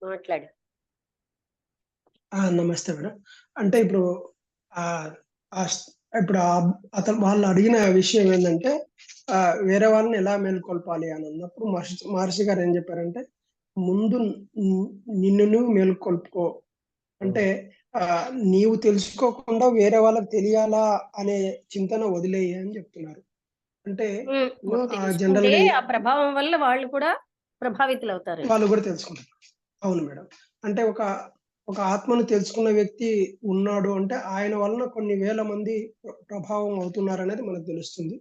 మాట్లాడు. నమస్తే మేడం. అంటే ఇప్పుడు ఆహ్, ఆహ్, స్ ఇప్పుడు అతను వాళ్ళు అడిగిన విషయం ఏందంటే వేరే వాళ్ళని ఎలా మేలుకొల్పాలి అని అన్నప్పుడు మహర్షి గారు ఏం చెప్పారంటే, ముందు న్ నిన్ను నువ్వు మేలుకొల్పుకో. హ్మ్. అంటే నీవు తెలుసుకోకుండా వేరే వాళ్ళకి తెలియాలా అనే చింతన వదిలేయి అని చెప్తున్నారు. అంటే హ్మ్. నువ్వు తెలుసుకుంటే జనరల్‌గా ఆ ప్రభావం వల్ల వాళ్ళు కూడా ప్రభావితులవుతారని. వాళ్ళు కూడా తెలుసుకుంటారు. అవును మేడం. అంటే ఒక ఆత్మను తెలుసుకున్న వ్యక్తి ఉన్నాడు అంటే, ఆయన వలన కొన్ని వేల మంది ప్రభావం అవుతున్నారనేది మనకు తెలుస్తుంది.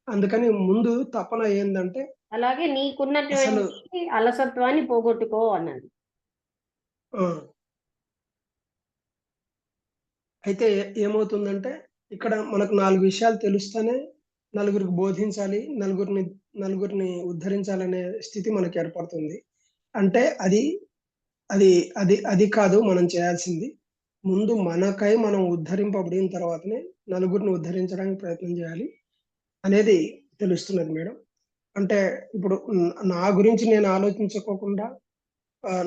అందుకని ముందు తపన ఏందంటే, అలాగే అసలు నీకున్నటువంటి అలసత్వాన్ని పోగొట్టుకో అన్నాడు. ఆ! అయితే ఏమవుతుందంటే, ఇక్కడ మనకు 4 విషయాలు తెలుస్తేనే నలుగురికి బోధించాలి, నలుగురిని ఉద్ధరించాలనే స్థితి మనకు ఏర్పడుతుంది. అంటే అది అది కాదు మనం చేయాల్సింది. ముందు మనకై మనం ఉద్ధరింపబడిన తర్వాతనే నలుగురిని ఉద్ధరించడానికి ప్రయత్నం జేయాలి అనేది తెలుస్తున్నది మేడం. అంటే ఇప్పుడు నా గురించి నేను ఆలోచించుకోకుండా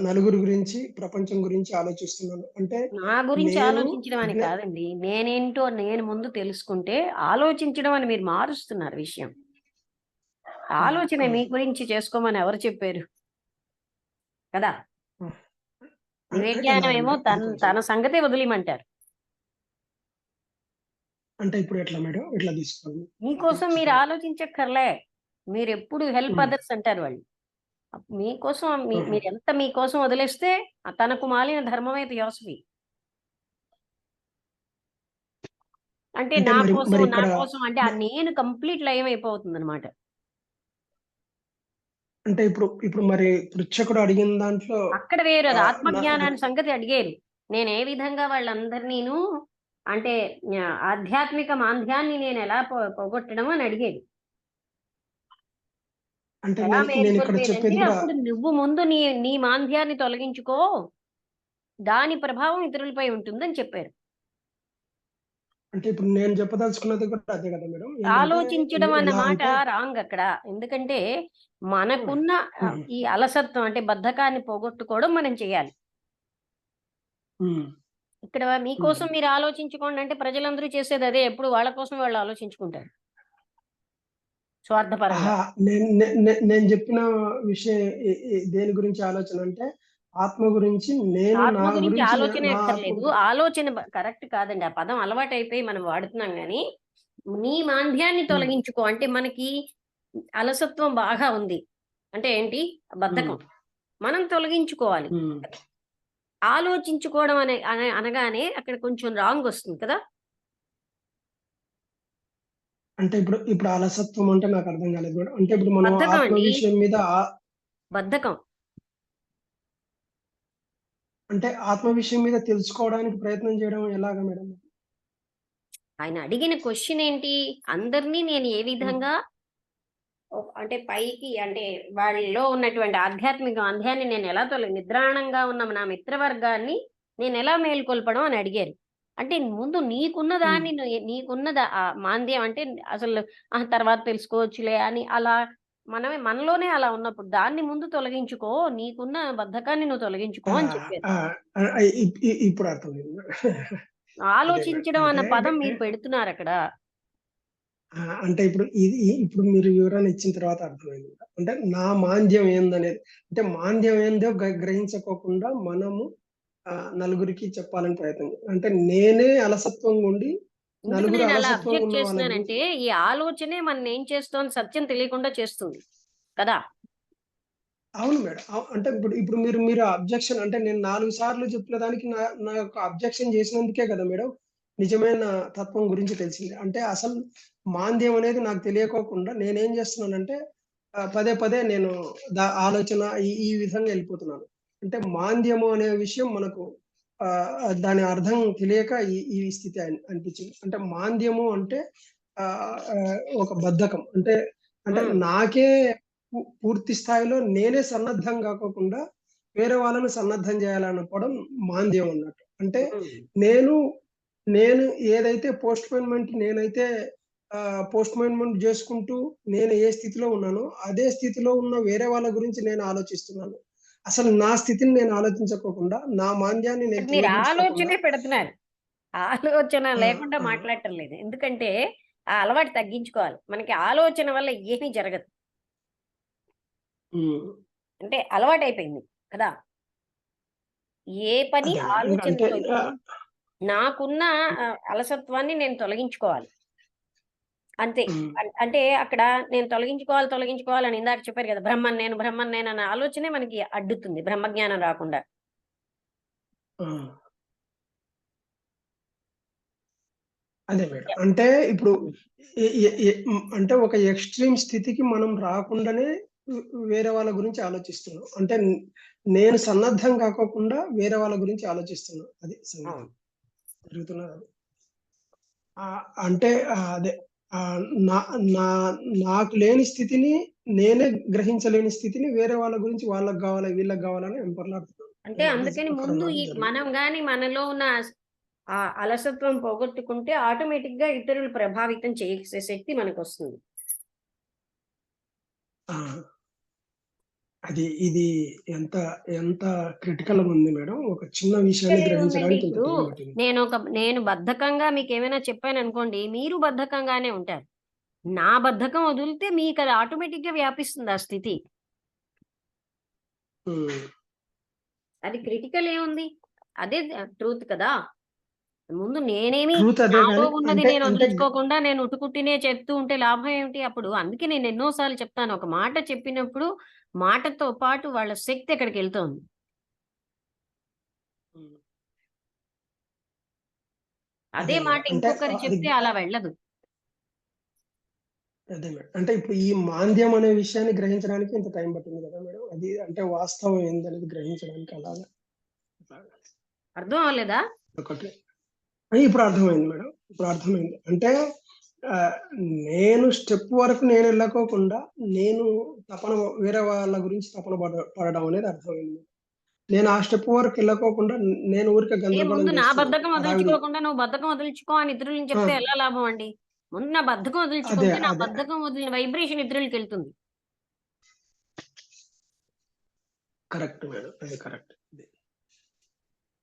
నలుగురి గురించి, ప్రపంచం గురించి ఆలోచిస్తున్నాను. అంటే నా గురించి నేను ఆలోచించడం అని జ్ఞ కాదండి. నేనేంటో నేను ముందు తెలుసుకుంటే ఆలోచించడం అని మీరు మారుస్తున్నారు విషయం. ఆ! ఆలోచన ఆ! మీ గురించి చేసుకోమని ఎవరు చెప్పారు? కదా! ఆ! విజ్ఞానం ఏమో ఎలాగంటే అది కొంచెం తన సంగతే వదిలేయమంటారు. అంటే ఇప్పుడు ఎట్లా మేడం? ఎట్లా తీసుకోవాలి? మీకోసం మీరు చెప్పండి. ఆలోచించక్కర్లే. మీరెప్పుడు హెల్ప్ హ్మ్. అదర్స్ అంటారు వాళ్ళు. మీకోసం ఆహా! మీరెంత మీకోసం వదిలేస్తే తనకు మాలిన ధర్మమే థియాసఫీ. అంటే అంటే నా మరిక్కడ కోసం అంటే ఆ మ నేను కంప్లీట్ లయమైపోతుందనమాట. అంటే ఇప్పుడు మరి పృచ్ఛకుడు అడిగిన దాంట్లో అక్కడ వేరు అది ఆహ్, న న ఆత్మజ్ఞానాన్ని సంగతి అడిగారు. నేను ఏ విధంగా వాళ్ళందరినీను అంటే ఆధ్యాత్మిక మాంద్యాన్ని నేనెలా పోగొట్టడం అని అడిగేది. అంటే ఎలా నేనిక్కడ మేలుకొల్పేదంటే చెప్పేది గూడా అప్పుడు నువ్వు ముందు నీ మాంద్యాన్ని తొలగించుకో. దాని ప్రభావం ఇతరులపై ఉంటుందని చెప్పారు. అంటే ఇప్పుడు నేను చెప్పదలుచుకున్నది కూడా అదే గదా మేడం. ఏందంటే ఆలోచించడం అన్న ఎలా మాట అంటే రాంగ్ అక్కడ. ఎందుకంటే హ్మ్. మనకున్న హుహు. ఈ అలసత్వం అంటే బద్ధకాన్ని పోగొట్టుకోవడం మనం చేయాలి. హ్మ్. ఇక్కడ హ్మ్. మీకోసం మీరు ఆలోచించుకోండి అంటే ప్రజలందరూ చేసేది అదే. ఎప్పుడు వాళ్ళ కోసం వాళ్ళు ఆలోచించుకుంటారు. స్వార్థపరంగా. అహా! నేను నే నే నేను జెప్పిన విషయం దేని గురించి ఆలోచన అంటే, ఆత్మ గురించి నేను ఆత్మ నా గురించి గురించి ఆలోచనే నా ఆత్మ అక్కర్లేదు. ఆలోచన కరెక్ట్ కాదండి. ఆ పదం అలవాటైపోయి మనం వాడుతున్నాం గానీ, నీ మాంద్యాన్ని హ్మ్. తొలగించుకో. అంటే మనకి అలసత్వం బాగా ఉంది. అంటే ఏంటి? హ్మ్. బద్ధకం. మనం తొలగించుకోవాలి. హ్మ్. ఆలోచించుకోవడం అనగానే అక్కడ కొంచెం రాంగొస్తుంది కదా! అంటే ఇప్పుడు అలసత్వం అంటే నాకర్థం కాలేదు మేడం. అంటే ఇప్పుడు మనం బద్ధకం ఆత్మ అండి. విషయం మీద బద్ధకం. అంటే ఆత్మ విషయం మీద తెలుసుకోవడానికి ప్రయత్నం చేయడం ఎలాగా మేడం? ఆయన అడిగిన క్వెషన్ ఏంటి? అందరిని నేను ఏ హ్మ్. విధంగా అంటే పైకి అంటే వాళ్ళలో ఉన్నటువంటి ఆధ్యాత్మిక అంధ్యాన్ని నేనెలా నిద్రాణంగా ఉన్న నా మిత్రవర్గాన్ని నేనెలా మేల్కొల్పడం అని అడిగారు. అంటే ముందు నీకున్న హ్మ్. దాన్ని మాంద్యం అంటే అసలు తర్వాత తెలుసుకోవచ్చులే అని అలా మనలోనే అలా ఉన్నప్పుడు దాన్ని ముందు తొలగించుకో. నీకున్న బద్ధకాన్ని నువ్వు తొలగించుకో ఆ! అని చెప్పారు. ఆ! ఇప్పుడు అర్థమైంది మేడం. అదే మేడం. ఆలోచించడం అంటే అన్న పదం మీరు పెడుతున్నారక్కడ. అంటే ఇప్పుడు మీరు వివరణ ఇచ్చిన తర్వాత అర్థమైంది మేడం. అంటే నా మాంద్యం ఏందనేది. అంటే మాంద్యం ఏందో గ్రహించుకోకుండా మనము నలుగురికి చెప్పాలని ప్రయత్నం అంటే నేనే అలసత్వంగా ఉండి, ఎందుకు నలుగురు నేనలా అలసత్వంగా అబ్జెక్ట్ ఉన్న వాళ్ళ గురించి చేస్తున్నానంటే, ఈ ఆలోచనే మననేం చేస్తోంది సత్యం తెలియకుండా చేస్తుంది. కదా! అవును మేడం. అంటే ఇప్పుడు మీరు అబ్జెక్షన్ అంటే నేను 4 సార్లు చెప్పిన దానికి నా యొక్క అబ్జెక్షన్ చేసినందుకే కదా మేడం నిజమైన తత్వం గురించి తెలిసింది. అంటే అసలు మాంద్యం అనేది నాకు తెలియకోకుండా నేనేం చేస్తున్నానంటే పదే పదే నేను ఆలోచన ఈ విధంగా ఎళ్ళిపోతున్నాను. అంటే మాంద్యము అనే విషయం మనకు దాని అర్థం తెలియక ఈ స్థితి అనిపించింది. అంటే మాంద్యము అంటే ఒక బద్ధకం. అంటే హ్మ్. నాకే పూర్తి స్థాయిలో నేనే సన్నద్ధం గాకోకుండా, వేరే వాళ్ళని సన్నద్ధం జేయాలనుకోవడం మాంద్యం అన్నట్టు. అంటే హ్మ్. నేను, నేను ఏదైతే నేనైతే పోస్ట్‌పోన్‌మెంట్ జేసుకుంటూ నేను ఏ స్థితిలో ఉన్నానో, అదే స్థితిలో ఉన్న వేరే వాళ్ళ గురించి నేను ఆలోచిస్తున్నాను. అసలు నా స్థితిని నేను ఆలోచించుకోకుండా, నా మాంద్యాన్ని నేను మీరు తొలగించుకోకుండా ఆలోచనే పెడుతున్నారు. ఆలోచన ఆ! లేకుండా ఆ! మాట్లాడటం లేదు. ఎందుకంటే, ఆ అలవాటు తగ్గించుకోవాలి. మనకి ఆలోచన వల్ల ఏమీ జరగదు. హ్మ్. అంటే అలవాటైపోయింది కదా! ఏ పని అదే మేడం. అంటే ఆలోచనతో ఇప్పుడు నాకున్న అలసత్వాన్ని నేను తొలగించుకోవాలి. అంతే. హ్మ్. అంటే అక్కడ నేను తొలగించుకోవాలని ఇందాక చెప్పారు కదా! బ్రహ్మం నేను అన్న ఆలోచనే మనకి అడ్డుతుంది. బ్రహ్మజ్ఞానం రాకుండా. ఆ! అదే మేడం. అంటే ఇప్పుడు ఎ ఎ ఎ అంటే ఒక ఎక్స్‌ట్రీమ్ స్థితికి మనం రాకుండానే వ్ వేరే వాళ్ళ గురించి ఆలోచిస్తున్నాం. అంటే నేను సన్నద్ధం కాకోకుండా వేరే వాళ్ళ గురించి ఆలోచిస్తున్నా. అది సంగతి. అవును. జరుగుతున్నదది. అంటే అదే నా నా నాకు లేని స్థితిని నేనే గ్రహించలేని స్థితిని వేరే వాళ్ళ గురించి వాళ్ళకి గావాలి, వీళ్ళకి గావాలని వెంపర్లాడుతున్నాను. అంటే అది అందుకని ముందు ఒకరున్నారు ఈ జరుగుతుంది. మనం గాని మనలో ఉన్న ఆ అలసత్వం పోగొట్టుకుంటే ఆటోమేటిక్‌గా ఇతరులు ప్రభావితం చేసే శక్తి మనకొస్తుంది. ఆ! ఇది ఎంత ఎంత క్రిటికల్‌గుంది మేడం. ఒక చిన్న విషయాన్ని ఏముందండి గ్రహించడానికి ఇంత ఇప్పుడు టైం పట్టింది. నేను బద్ధకంగా మీకేమైనా చెప్పాననుకోండి, మీరు బద్ధకంగానే ఉంటారు. నా బద్ధకం వదిలితే మీకది ఆటోమేటిక్‌గా వ్యాపిస్తుంది ఆ స్థితి. హ్మ్. అది క్రిటికల్ ఏముంది? అదే ట్రూత్ కదా! ముందు నేనేమి ట్రూత్ అదే నాలో గాని ఉన్నది అంటే నేను అంటే వదిలించుకోకుండా నేను ఉట్టుకుట్టినే చెప్తూ ఉంటే లాభం ఏమిటి? అప్పుడు అందుకే నేను ఎన్నో సార్లు చెప్తాను. ఒక మాట చెప్పినప్పుడు మాటతో పాటు వాళ్ళ శక్తి ఎక్కడికెళ్తోంది. హ్మ్. అదే అదే మాట మేడం. అంటే ఇంకొకరికి అది చెప్తే అలా వెళ్ళదు. అదే మేడం. అంటే ఇప్పుడు ఈ మాంద్యం అనే విషయాన్ని గ్రహించడానికి ఇంత టైం పట్టింది కదా మేడం. అది అంటే వాస్తవం ఏందనేది గ్రహించడానికి అలాగా. అలాగా. అర్థం అవ్వలేదా? ఒకటి. ఇప్పుడు అర్థమైంది మేడం. ఇప్పుడు అర్థమైంది. అంటే ఆహ్, నేను స్టెప్ వరకు నేనెళ్ళకోకుండా నేను తపన వేరే వాళ్ళ గురించి తపన పడడం అనేది అర్థమైంది. నేను ఆ స్టెప్ వరకు ఎళ్ళకోకుండా నేను ఊరికే ముందు గందరగోళం నా చేస్తున్నాను. బద్ధకం హడావిడి వదిలించుకోకుండా నువ్వు బద్ధకం వదిలించుకో అని ఇతరులని ఆ! చెప్తే ఎలా లాభం అండి? ముందు నా బద్ధకం అదే. వదిలించుకుంటే నా అదే. బద్ధకం వదిలిన వైబ్రేషన్ ఇతరులకెళ్తుంది. Correct madam. అది కరెక్ట్. అది.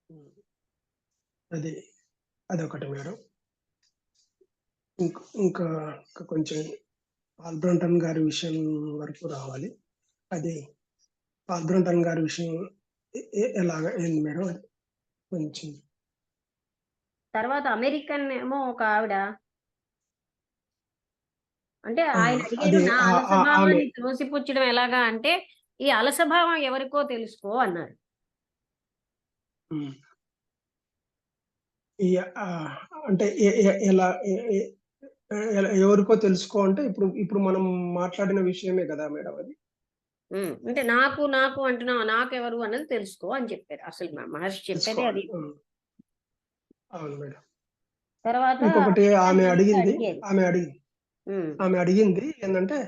హ్మ్. అది. అదొకటి మేడం. ఇంకా ఇంకా కొంచెం పాల్ బ్రంటన్ గారి విషయం వరకు రావాలి. అది పాల్ బ్రంటన్ గారి విషయం ఎలాగా ఏంది మేడం అది? కొంచెం తర్వాత అమెరికన్ ఏమో ఒక ఆవిడ అంటే ఆ! ఆయన అడిగారు అది నా ఆమె అలసభావాన్ని త్రోసిపుచ్చడం ఎలాగా అంటే, "ఈ అలసభావం ఎవరికో తెలుసుకో" అన్నారు. హ్మ్. ఈ అంటే ఎ ఎ ఎలా ఎ ఎ ఎవరికో తెలుసుకో అంటే ఇప్పుడు ఇప్పుడు మనం మాట్లాడిన విషయమే గదా మేడం అది. అంటే నాకు అంటున్నావు నాకెవరు అన్నది తెలుసుకో అని చెప్పారు. అసలు మహర్షి చెప్పేదే తెలుసుకోవాలి. అది. హ్మ్. అవును మేడం. తర్వాత ఇంకొకటి అమెరికన్ ఆమె కూడా అడిగింది అడిగారు. ఆమె అడిగింది హ్మ్. ఆమె అడిగింది ఏందంటే,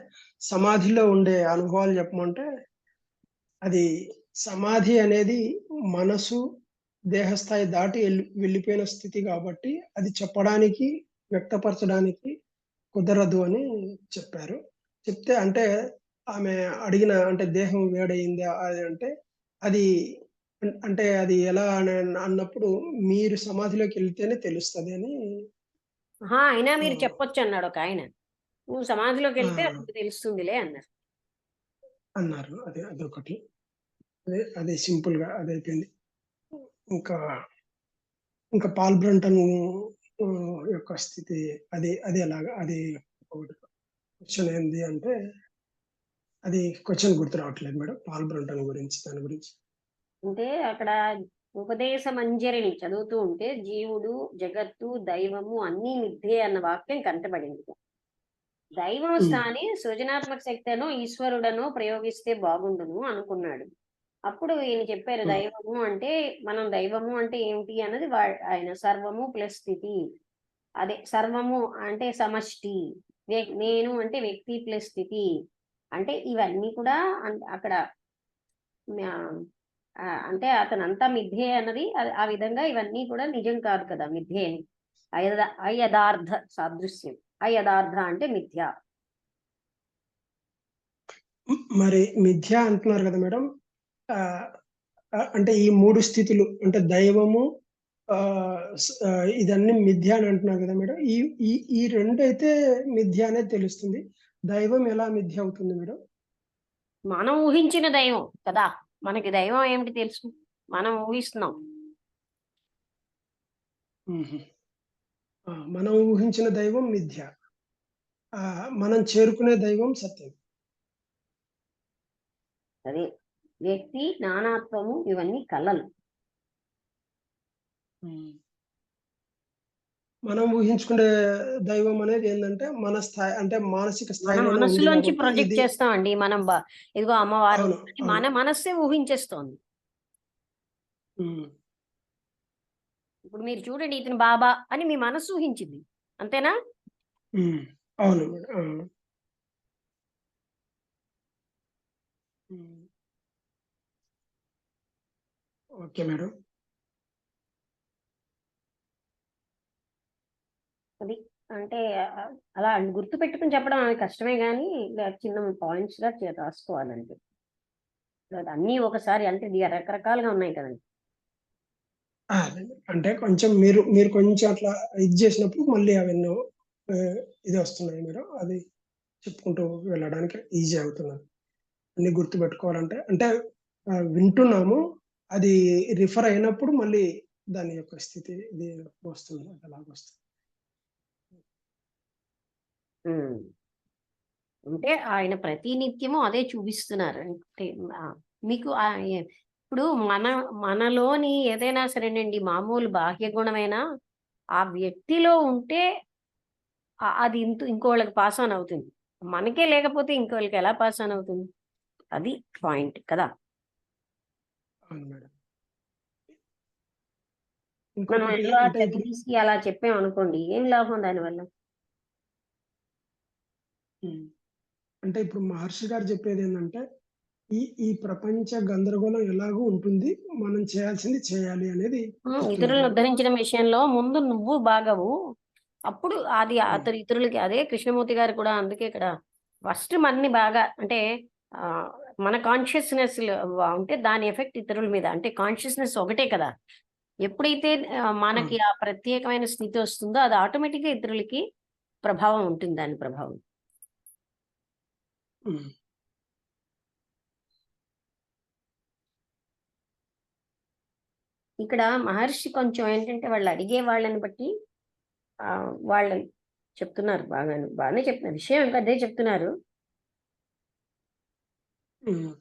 సమాధిలో ఉండే అనుభవాలు చెప్పమంటే, అది సమాధి అనేది మనసు, దేహస్థాయి దాటి వెళ్ళిపోయిన స్థితి గాబట్టి, అది చెప్పడానికి, వ్యక్తపరచడానికి కుదరదు అని చెప్పారు. చెప్తే అంటే ఆమె అడిగిన అంటే దేహం వేడయిందా అది అంటే, అది అంటే అది ఎలా అని అన్నప్పుడు మీరు సమాధిలోకెళ్తేనే తెలుస్తది అని అయినా మీరు ఆహ్, చెప్పొచ్చన్నాడు ఒకాయన. "నువ్వు ఆ! సమాధిలోకెళ్తే అప్పుడు తెలుస్తుందిలే" అన్నారు. అన్నారు. అదొకటి. అదే సింపుల్‌గా అదైపోయింది. ఇంకా, ఇంకా పాల్ బ్రంటన్ యొక్క స్థితి అది ఎలాగా? అది ఒకటి క్వెషన్ ఏంది అంటే, అది క్వెషన్ గుర్తు రావట్లేదు మేడం. పాల్ బ్రంటన్ గురించి దాని గురించి. అంటే అక్కడ ఉపదేశ మంజరిని చదువుతూ ఉంటే జీవుడు, జగత్తు, దైవము అన్నీ మిథ్యే అన్న వాక్యం కంటబడింది. దైవం హ్మ్. స్థానే సృజనాత్మక శక్తనో, ఈశ్వరుడనో ప్రయోగిస్తే బాగుండును అనుకున్నాడు. అప్పుడు ఈయన చెప్పారు హ్మ్. దైవము అంటే ఏమిటి అన్నది ఆయన సర్వము ప్లస్ స్థితి. అదే సర్వము అంటే సమష్టి. నేను అంటే వ్యక్తి ప్లస్ స్థితి. అంటే ఇవన్నీ కూడా అక్కడ ఆహ్, అంటే అతనంతా మిథ్యే అన్నది ఆ విధంగా ఇవన్నీ కూడా నిజం కాదు కదా! మిథ్యే అని. అయదార్థ సాదృశ్యం. అయదార్థ అంటే మిథ్య. మరి మిథ్య అంటున్నారు గదా మేడం! అంటే ఈ 3 స్థితులు అంటే దైవము ఇదన్నీ మిథ్య అని అంటున్నారు కదా మేడం. ఈ ఈ ఈ 2 అయితే మిథ్య అనేది తెలుస్తుంది. దైవం ఎలా మిథ్య అవుతుంది మేడం? మనం ఊహించిన దైవం కదా, మనకి దైవం ఏమిటి తెలుసు, మనం ఊహిస్తున్నాం. మనం ఊహించిన దైవం మిథ్య. మనం చేరుకునే దైవం సత్యం. అదే వ్యక్తి నానాత్వము ఇవన్నీ కళలు. మనం ఊహించుకునే దైవం అనేది ఏంటంటే మన స్థాయి అంటే మానసిక మన స్థాయిలోనే ఉంది మనసులోంచి కాబట్టి ప్రొజెక్ట్ ఇది. చేస్తామండి మనం. ఇదిగో అమ్మవారు అవును, అని అవును. మన మనస్సే ఊహించేస్తోంది. ఇప్పుడు మీరు చూడండి, ఇతను బాబా అని మీ మనస్సు ఊహించింది, అంతేనా? అవును మేడం. Okay madam. అది అంటే అలా గుర్తు పెట్టుకుని చెప్పడం అది కష్టమే, కానీ ఇలా చిన్న పాయింట్స్ గా రాసుకోవాలంటే అన్నీ ఒకసారి అంటే రకరకాలుగా ఉన్నాయి కదండి. అదే. అంటే కొంచెం మీరు మీరు కొంచెం అట్లా ఇది చేసినప్పుడు మళ్ళీ అవెన్నో ఇది వస్తున్నాయి మేడం. అది చెప్పుకుంటూ వెళ్ళడానికి ఈజీ అవుతున్నది. అన్నీ గుర్తుపెట్టుకోవాలంటే అంటే వింటున్నాము. అది రిఫర్ అయినప్పుడు మళ్ళీ దాని యొక్క స్థితి ఇది వస్తుంది. అలాగొస్తుంది. అంటే ఆయన ప్రతినిత్యము అదే చూపిస్తున్నారు. అంటే మీకు ఇప్పుడు మనలోని ఏదైనా సరేనండి, మామూలు బాహ్య గుణమైనా ఆ వ్యక్తిలో ఉంటే అది ఇంకోళ్ళకి పాస్ ఆన్ అవుతుంది. మనకే లేకపోతే ఇంకోళ్ళకి ఎలా పాస్ ఆన్ అవుతుంది? అది పాయింట్ కదా. అవును మేడం. మనం ఇంకొకటి ఎలా అంటే ఇప్పుడు చదివేసి అలా చెప్పామనుకోండి, ఏం లాభం దానివల్ల? అంటే ఇప్పుడు మహర్షి గారు చెప్పేదేందంటే, ఈ ఈ ప్రపంచ గందరగోళం ఎలాగూ ఉంటుంది. మనం చేయాల్సింది చేయాలి అనేది చెప్తున్నారు ఇతరులను మేడం. ఉద్ధరించడం విషయంలో ముందు నువ్వు బాగవు, అప్పుడు అది హ్మ్. అతను ఇతరులకి. అదే కృష్ణమూర్తి గారు కూడా అందుకే ఇక్కడ ఫస్ట్ మనని బాగా అంటే ఆ, మన కాన్షియస్నెస్ ఉంటే దాని ఎఫెక్ట్ ఇతరుల మీద, అంటే కాన్షియస్నెస్ ఒకటే కదా. ఎప్పుడైతే మనకి అవును. ఆ ప్రత్యేకమైన స్థితి వస్తుందో అది ఆటోమేటిక్గా ఇతరులకి ప్రభావం ఉంటుంది, దాని ప్రభావం. హ్మ్. ఇక్కడ మహర్షి కొంచెం ఏంటంటే వాళ్ళు అడిగే వాళ్ళని బట్టి వాళ్ళు చెప్తున్నారు, బాగానే చెప్తున్నారు, విషయం ఇంకా అదే చెప్తున్నారు. హ్మ్.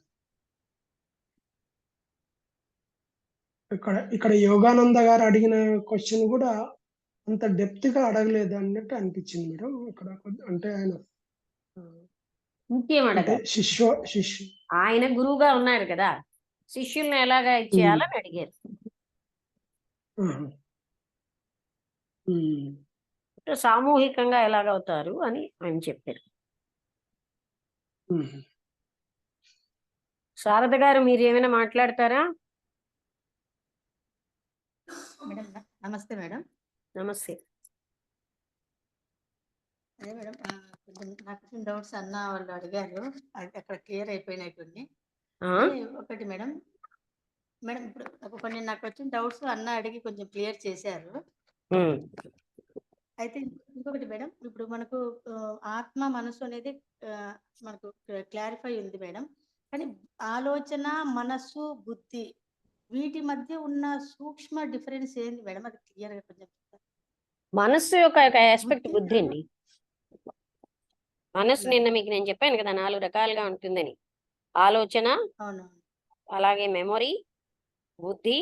ఇక్కడ ఇక్కడ యోగానంద గారు అడిగిన క్వెషన్ గూడా అంత డెప్త్‌గా అడగలేదు అన్నట్టు అనిపించింది మేడం. ఇక్కడ అంటే ఆయన ఆహ్, ఇంకేం అంటే అడగాలి, శిష్యు. ఆయన గురువుగా ఉన్నారు కదా, శిష్యుల్ని ఎలాగా హ్మ్. ఇచ్చేయాలని అడిగారు. ఆహా! హ్మ్. సామూహికంగా ఎలాగవుతారు అని ఆయన చెప్పారు. హుహు. శారద గారు మీరు ఏమైనా మాట్లాడతారా? మేడం నమస్తే మేడం. నమస్తే. అదే మేడం, కొంచెం నాకు కొంచెం డౌట్స్ అన్న వాళ్ళు అడిగారు. అది అక్కడ క్లియర్ అయిపోయినాయి కొన్ని. ఆ కానీ ఒకటి మేడం, మేడం ఇప్పుడు కొన్ని నాకు వచ్చిన డౌట్స్ అన్న అడిగి కొంచెం క్లియర్ చేశారు. ఉమ్. అయితే ఇంకొకటి మేడం, ఇప్పుడు మనకు ఆత్మ మనసు అనేది మనకు క్లారిఫై ఉంది మేడం. కానీ ఆలోచన, మనస్సు, బుద్ధి వీటి మధ్య ఉన్న సూక్ష్మ డిఫరెన్స్ ఏంది మేడం? అది క్లియర్గా కొంచెం చెప్తారా? మనస్సు యొక్క ఆస్పెక్ట్ బుద్ధి బుద్ధి అండి. మనస్సు మేడం. నిన్న మీకు నేను చెప్పాను కదా 4 రకాలుగా ఉంటుందని. ఆలోచన, అవును. అలాగే మెమొరీ, బుద్ధి,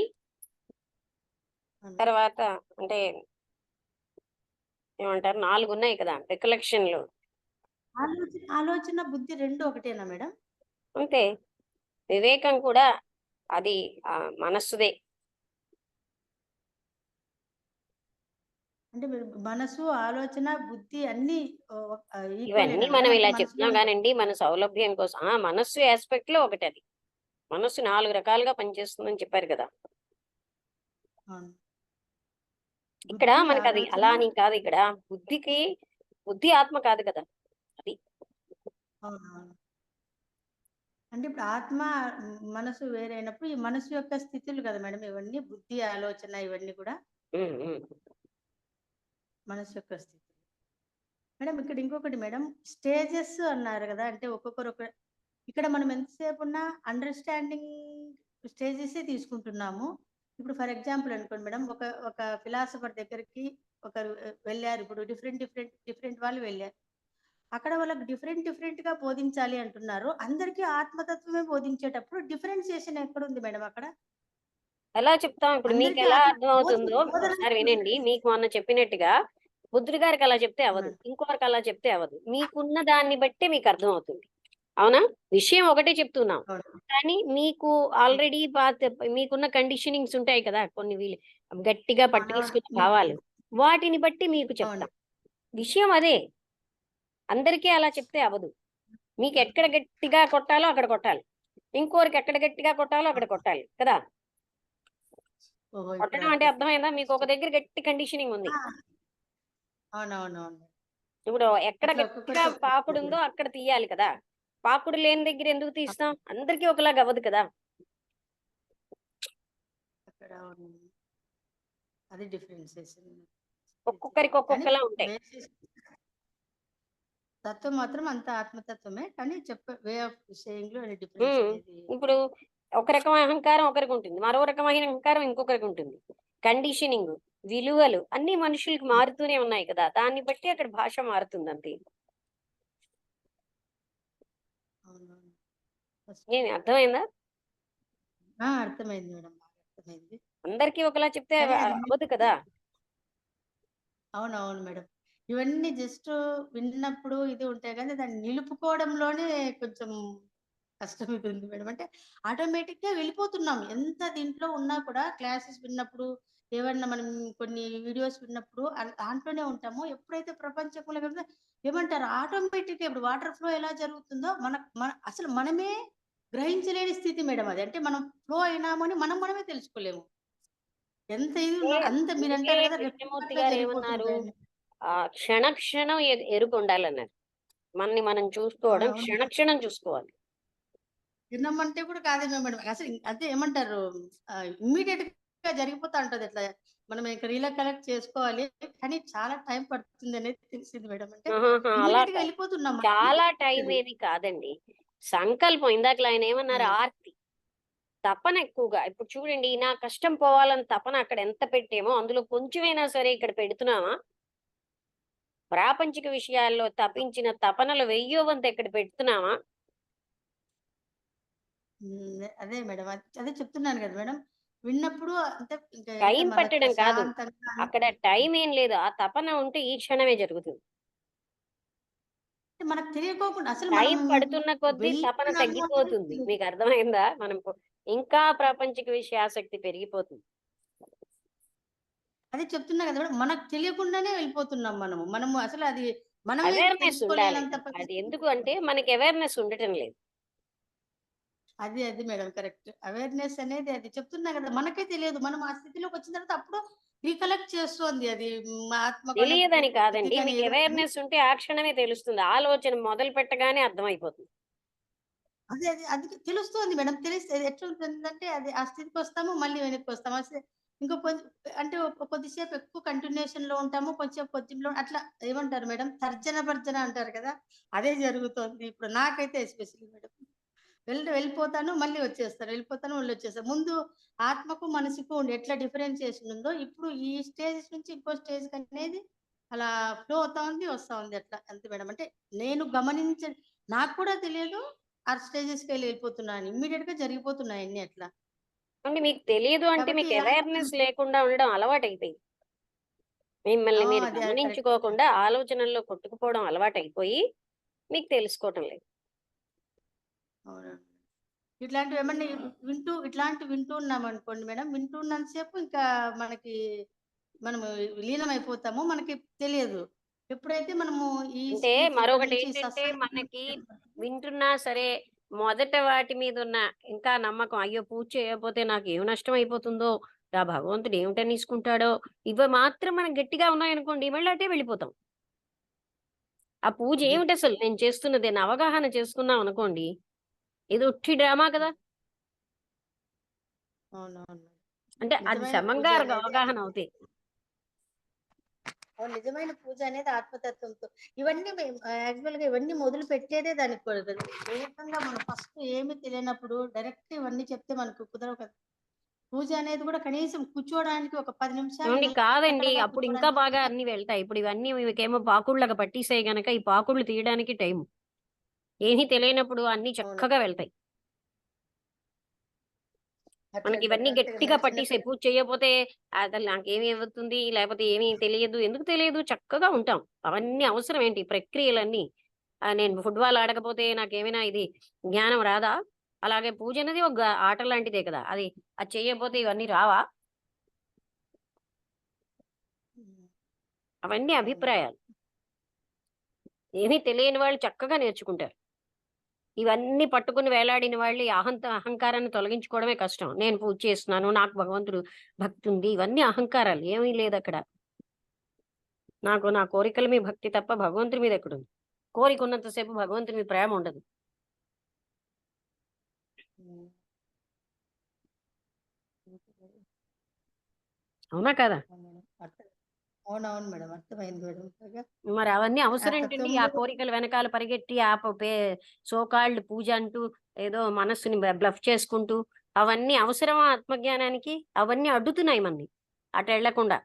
అవును. తర్వాత అంటే ఏమంటారు 4 ఉన్నాయి కదా రికలెక్షన్లు. ఆలోచన, బుద్ధి 2 ఒకటేనా మేడం? అంతే. వివేకం కూడా అది మనస్సుదే. అంటే మీరు మనసు, ఆలోచన, బుద్ధి అన్నీ ఇవన్నీ ఈక్వలేనా మనం మేడం? అంటే ఇలా చెప్తున్నాం మనసులోనే కానండి, మన సౌలభ్యం కోసం మనస్సు ఆస్పెక్ట్ లో ఒకటి అది. మనస్సు 4 రకాలుగా పనిచేస్తుందని చెప్పారు కదా. అవును. ఇక్కడ బుద్ధి, మనకి అది ఆలోచన అలా అని కాదు. ఇక్కడ బుద్ధికి బుద్ధి ఆత్మ కాదు కదా అది. అవునవును. అంటే ఇప్పుడు ఆత్మ, మనసు వేరైనప్పుడు ఈ మనసు యొక్క స్థితులు కదా మేడం ఇవన్నీ, బుద్ధి, ఆలోచన ఇవన్నీ కూడా ఉమ్, ఉమ్. మనసు యొక్క స్థితి. మేడం ఇక్కడ ఇంకొకటి మేడం, స్టేజెస్ అన్నారు కదా, అంటే ఒక్కొక్కరు ఒక, ఇక్కడ మనం ఎంతసేపు ఉన్నా అండర్స్టాండింగ్ స్టేజెస్ తీసుకుంటున్నాము. ఇప్పుడు ఫర్ ఎగ్జాంపుల్ అనుకోండి మేడం, ఒక ఫిలాసఫర్ దగ్గరికి ఒకరు వెళ్ళారు. ఇప్పుడు డిఫరెంట్ వాళ్ళు వెళ్ళారు. అక్కడ వాళ్ళకి డిఫరెంట్ గా బోధించాలి అంటున్నారు. అందరికీ ఆత్మతత్వమే బోధించేటప్పుడు డిఫరెన్సియేషన్ ఎక్కడ ఉంది మేడం అక్కడ? ఎలా చెప్తాం ఇప్పుడు? మీకు అందరికీ ఎలా ఆత్మ అర్థమవుతుందో బోధన ఒకసారి వినండి. మీకు మొన్న చెప్పినట్టుగా బుద్ధుడి గారికి అలా చెప్తే అవ్వదు, మేడం. ఇంకొకరికి అలా చెప్తే అవ్వదు. మీకున్న దాన్ని బట్టే మీకు అర్థమవుతుంది. అవునా? విషయం ఒకటే చెప్తున్నాం, అవును. కానీ మీకు ఆల్రెడీ మీకున్న కండిషనింగ్స్ ఉంటాయి కదా, కొన్ని గట్టిగా పట్టేసుకున్న భావాలు, వాటిని బట్టి మీకు అవును. చెప్తాం. విషయం అదే, అందరికీ అలా చెప్తే అవ్వదు. మీకు ఎక్కడ గట్టిగా కొట్టాలో అక్కడ కొట్టాలి, ఇంకోరికి ఎక్కడ గట్టిగా కొట్టాలో అక్కడ కొట్టాలి కదా. ఓహో, ఇప్పుడు కొట్టడం అంటే అర్థమైందా? మీకు ఒక అర్థం. దగ్గర గట్టి కండిషనింగ్ ఉంది. అవునవునవును. ఇప్పుడు ఎక్కడ అట్లా గట్టిగా ఒక్కొక్కరికి పాకుడు ఉందో అక్కడ తీయాలి కదా. పాకుడు లేని దగ్గర ఎందుకు తీస్తాం? అందరికీ ఒకలాగా అవ్వదు కదా. అక్కడ అది డిఫరెన్సియేషన్. ఒక్కొక్కరికి కానీ ఒక్కొక్కలా ఉంటాయి. బేసిస్ తత్వం మాత్రం అంత ఆత్మతత్వమే, కానీ చెప్పే వే ఆఫ్ సేయింగ్ లో డిఫరెన్స్ ఉమ్, అనేది. ఇప్పుడు ఒక రకమైన అహంకారం ఒకరికి ఉంటుంది, మరో రకమైన అహంకారం ఇంకొకరికి ఉంటుంది. కండిషనింగ్, విలువలు అన్ని మనుషులకు మారుతూనే ఉన్నాయి కదా, దాన్ని బట్టి అక్కడ భాష మారుతుంది అంతే. అవునవును. ఏమి అర్థమైందా? అర్థమైంది మేడం, బాగా అర్థమైంది. అందరికీ ఒకలా చెప్తే కానీ అది అవ్వదు కదా. అవునవును మేడం. ఇవన్నీ జస్ట్ విన్నప్పుడు ఇది ఉంటాయి, కానీ దాన్ని నిలుపుకోవడంలోనే కొంచెం కష్టం అవుతుంది మేడం. అంటే ఆటోమేటిక్ గా వెళ్ళిపోతున్నాం, ఎంత దీంట్లో ఉన్నా కూడా. క్లాసెస్ విన్నప్పుడు, ఏమన్నా మనం కొన్ని వీడియోస్ విన్నప్పుడు దాంట్లోనే ఉంటాము. ఎప్పుడైతే ప్రపంచంలో వెళ్తే ఏమంటారు, ఆటోమేటిక్ ఇప్పుడు వాటర్ ఫ్లో ఎలా జరుగుతుందో మన అసలు మనమే గ్రహించలేని స్థితి మేడం అది. అంటే మనం ఫ్లో అయినామని మనమే తెలుసుకోలేము. ఎంత ఇది ఉన్నా అంత మీరు అందుకే అంటారు కదా, కృష్ణమూర్తి రెప్లికా గారు ఏమన్నారు, జరిగిపోతుంటాయని. క్షణ క్షణం ఎరుక ఉండాలన్నారు. మనని మనం చూసుకోవడం అవునవును. క్షణ క్షణం చూసుకోవాలి. విన్నామంటే కూడా కాదేమో మేడం. అసలు అదే ఏమంటారు, ఇమ్మీడియట్ గా జరిగిపోతా ఉంటది అట్లా. మనం ఇక కలెక్ట్ చేసుకోవాలి, కానీ చాలా టైం పడుతుంది అనేది తెలిసింది మేడం. అంటే ఆహాహా, అలా ఇమ్మీడియట్ గా కాదు, వెళ్ళిపోతున్నాం మనం. చాలా టైం ఏమి కాదండి. సంకల్పం, ఇందాక ఆయన ఏమన్నారు, ఆర్తి, తపన ఎక్కువగా. ఇప్పుడు చూడండి, నా కష్టం పోవాలని తపన అక్కడ ఎంత పెట్టేమో అందులో కొంచెమైనా సరే ఇక్కడ పెడుతున్నామా? ప్రాపంచిక విషయాల్లో తపించిన తపనలు వెయ్యో వంత ఇక్కడ పెడుతున్నామా? అదే మేడం, అదే చెప్తున్నాను కదా మేడం. విన్నప్పుడు అంటే ఇంకా ఎంత టైం మనకు పట్టడం కాదు, ప్రశాంతంగా అక్కడ టైం ఏం లేదు. ఆ తపన ఉంటే ఈ క్షణమే జరుగుతుంది. అంటే మనకు తెలియకోకుండా అసలు మనం టైం పడుతున్న కొద్దీ తపన వెళ్తున్నాము అనేది తగ్గిపోతుంది. తెలియదు. మీకు అర్థమైందా? ఇంకా ప్రాపంచిక విషయ ఆసక్తి పెరిగిపోతుంది. అదే చెప్తున్నా కదా మేడం, మనకు తెలియకుండానే వెళ్ళిపోతున్నాం మనము అసలు అది మనమే అవేర్నెస్ ఉండాలి. తెలుసుకోలేనంత అది పరిస్థితి. ఎందుకు అంటే మనకి అవేర్నెస్ ఉండటం లేదు. అది మేడం కరెక్ట్. అవేర్‌నెస్ అనేది అది చెప్తున్నా కదా! మనకే తెలియదు. మనం ఆ స్థితిలోకి వచ్చిన తర్వాత అప్పుడు రీకలెక్ట్ చేస్తోంది అది. ఆత్మ కానీ, తెలియదని బుద్ధి కాదండి, కానీ మీకు ఏదో కానీ. అవేర్నెస్ ఉంటే ఆ క్షణమే తెలుస్తుంది. ఆలోచన మొదలు పెట్టగానే అర్థమైపోతుంది. అది తెలుస్తోంది మేడం. తెలిస్తే ఎట్లుంటుందంటే అది ఆ స్థితికొస్తాము, మళ్ళీ వెనక్కొస్తాము. ఇంకో అంటే కొద్దిసేపు ఎక్కువ కంటిన్యూషన్‌లో ఉంటాము. కొద్దిలో అట్లా ఏమంటారు మేడం, తర్జన భర్జన అంటారు కదా! అదే జరుగుతోంది. ఇప్పుడు నాకైతే ఎస్పెషల్లీ మేడం. వెళ్ళిపోతాను, మళ్ళీ వచ్చేస్తాను. వెళ్ళిపోతాను, మళ్ళీ వచ్చేస్తాను. ముందు ఆత్మకు, మనసుకు ఎట్లా డిఫరెన్షియేషన్ ఉందో, ఇప్పుడు ఈ స్టేజ్ నుంచి ఇంకో స్టేజ్‌కనేది అలా ఫ్లో అవుతా ఉంది, వస్తా ఉంది అట్లా. అంతే మేడం. అంటే నేను నాకు కూడా తెలియదు ఆ స్టేజెస్‌కెళ్ళి వెళ్ళిపోతున్నాను. ఇమ్మీడియేట్‌గా జరిగిపోతున్నాయి అన్నీ అట్లా. అంటే మీకు తెలియదు అంటే కాబట్టి మీకు ఎలాంటి అవేర్నెస్ లేకుండా ఉండడం అలవాటైపోయింది. మిమ్మల్ని మీరు అది కరెక్ట్. గమనించుకోకుండా ఆలోచనల్లో కొట్టుకుపోవడం అలవాటైపోయి మీకు తెలుసుకోవటం లేదు. అవునండి. ఇట్లాంటివేమన్నా వింటూ ఉన్నామనుకోండి మేడం, వింటూ ఉన్నంత సేపు ఇంకా మనము లీనమైపోతాము. మనకి తెలియదు. ఎప్పుడైతే మనము అంటే ఇక్కడి మరొకటి నుంచి ఏంటంటే, సత్సంగం మనకి వింటున్నా సరే మొదట వాటి మీద ఉన్న ఇంకా నమ్మకం, అయ్యో పూజ చేయకపోతే నాకు ఏం నష్టం అయిపోతుందో, ఆ భగవంతుడు ఏమిటని తీసుకుంటాడో, ఇవి మాత్రం మనం గట్టిగా ఉన్నాయనుకోండి, మళ్ళీ అటే వెళ్ళిపోతాం. ఆ పూజ అది ఏమిటి అసలు నేను చేస్తున్నది అని అవగాహన చేసుకున్నాం అనుకోండి, ఇది ఉట్టి డ్రామా కదా. అవునవును. అంటే అది నిజమైన పూజ సమంగా అనేది అవగాహన అవుతాయి. నిజమైన పూజ అనేది ఆత్మతత్వంతో ఇవన్నీ యాక్చువల్ గా ఇవన్నీ మొదలు పెట్టేదే దానికి కూడా ఏకంగా మనం ఫస్ట్ ఏమి తెలియనప్పుడు డైరెక్ట్ ఇవన్నీ చెప్తే మనకు కుదరవు కదా. పూజ అనేది కూడా కనీసం కూర్చోవడానికి ఒక 10 నిమిషాలు కాదండి, నిలకడగా అప్పుడు ఇంకా కూర్చోవడానికి బాగా అన్ని వెళ్తాయి. ఇప్పుడు ఇవన్నీ మీకేమో పాకుళ్ళగా పట్టిసాయి గనక ఈ పాకుళ్ళు తీయడానికి టైం ఏమీ తెలియనప్పుడు అన్ని అవును. చక్కగా వెళ్తాయి. మనకి అట్లనే ఇవన్నీ అంతే కదా గట్టిగా మేడం. పట్టిసాయి. పూజ చేయకపోతే అసలు నాకేమి అవుతుంది, లేకపోతే ఏమీ తెలియదు. ఎందుకు తెలియదు? చక్కగా ఉంటాం. అవన్నీ అవసరం ఏంటి ప్రక్రియలన్నీ? నేను ఫుట్బాల్ ఆడకపోతే నాకేమైనా ఇది జ్ఞానం రాదా? అలాగే పూజ అనేది ఒక ఆట లాంటిదే కదా. అది చేయకపోతే ఇవన్నీ రావా? ఉమ్, అవన్నీ అవును. అభిప్రాయాలు. ఏమీ తెలియని వాళ్ళు చక్కగా నేర్చుకుంటారు. ఇవన్నీ పట్టుకుని వేలాడిన వాళ్ళు ఈ అహంకారాన్ని తొలగించుకోవడమే కష్టం. నేను పూజ చేస్తున్నాను, నాకు భగవంతుడు భక్తి ఉంది. ఇవన్నీ అహంకారాలు. ఏమీ లేదక్కడ. నాకు నా కోరికల మీద భక్తి తప్ప భగవంతుడి మీద ఎక్కడుంది? కోరిక ఉన్నంత సేపు భగవంతుని మీద ప్రేమ ఉండదు. ఉమ్. అవునా కదా? అవును మేడం. అవునవును మేడం, అర్థమైంది మేడం. మరి అవన్నీ ఆ అవసరం ఏంటండి? ఆ తత్వంలో కోరికల వెనకాల పరిగెట్టి సో కాల్డ్ పూజ అంటూ ఏదో మనస్సుని బ్లఫ్ చేసుకుంటూ అవన్నీ అవసరమా ఆత్మజ్ఞానానికి? అవన్నీ అడ్డుతున్నాయి మనని అటెళ్ళకుండా.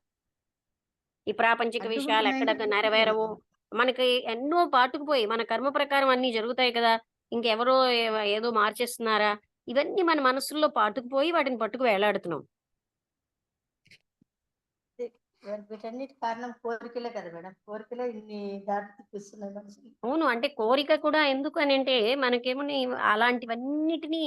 ఈ ప్రాపంచిక విషయాలు ఎక్కడ అడ్డుకుంటున్నాయంటే నెరవేరవు. మనకి ఎన్నో పాతుకుపోయి మన కర్మ ప్రకారం అన్నీ జరుగుతాయి కదా. ఇంకెవరో ఏదో మార్చేస్తున్నారా? ఇవన్నీ మన మనసుల్లో పాతుకుపోయి వాటిని పట్టుకు వేలాడుతున్నాం. వీటన్నిటి కారణం కోరికలే కదా మేడం. కోరికలే ఇన్ని దారి తీపిస్తున్నాయి మనిషిని. అవును. అంటే కోరిక కూడా ఎందుకనంటే మనకేమోని అలాంటివన్నిటిని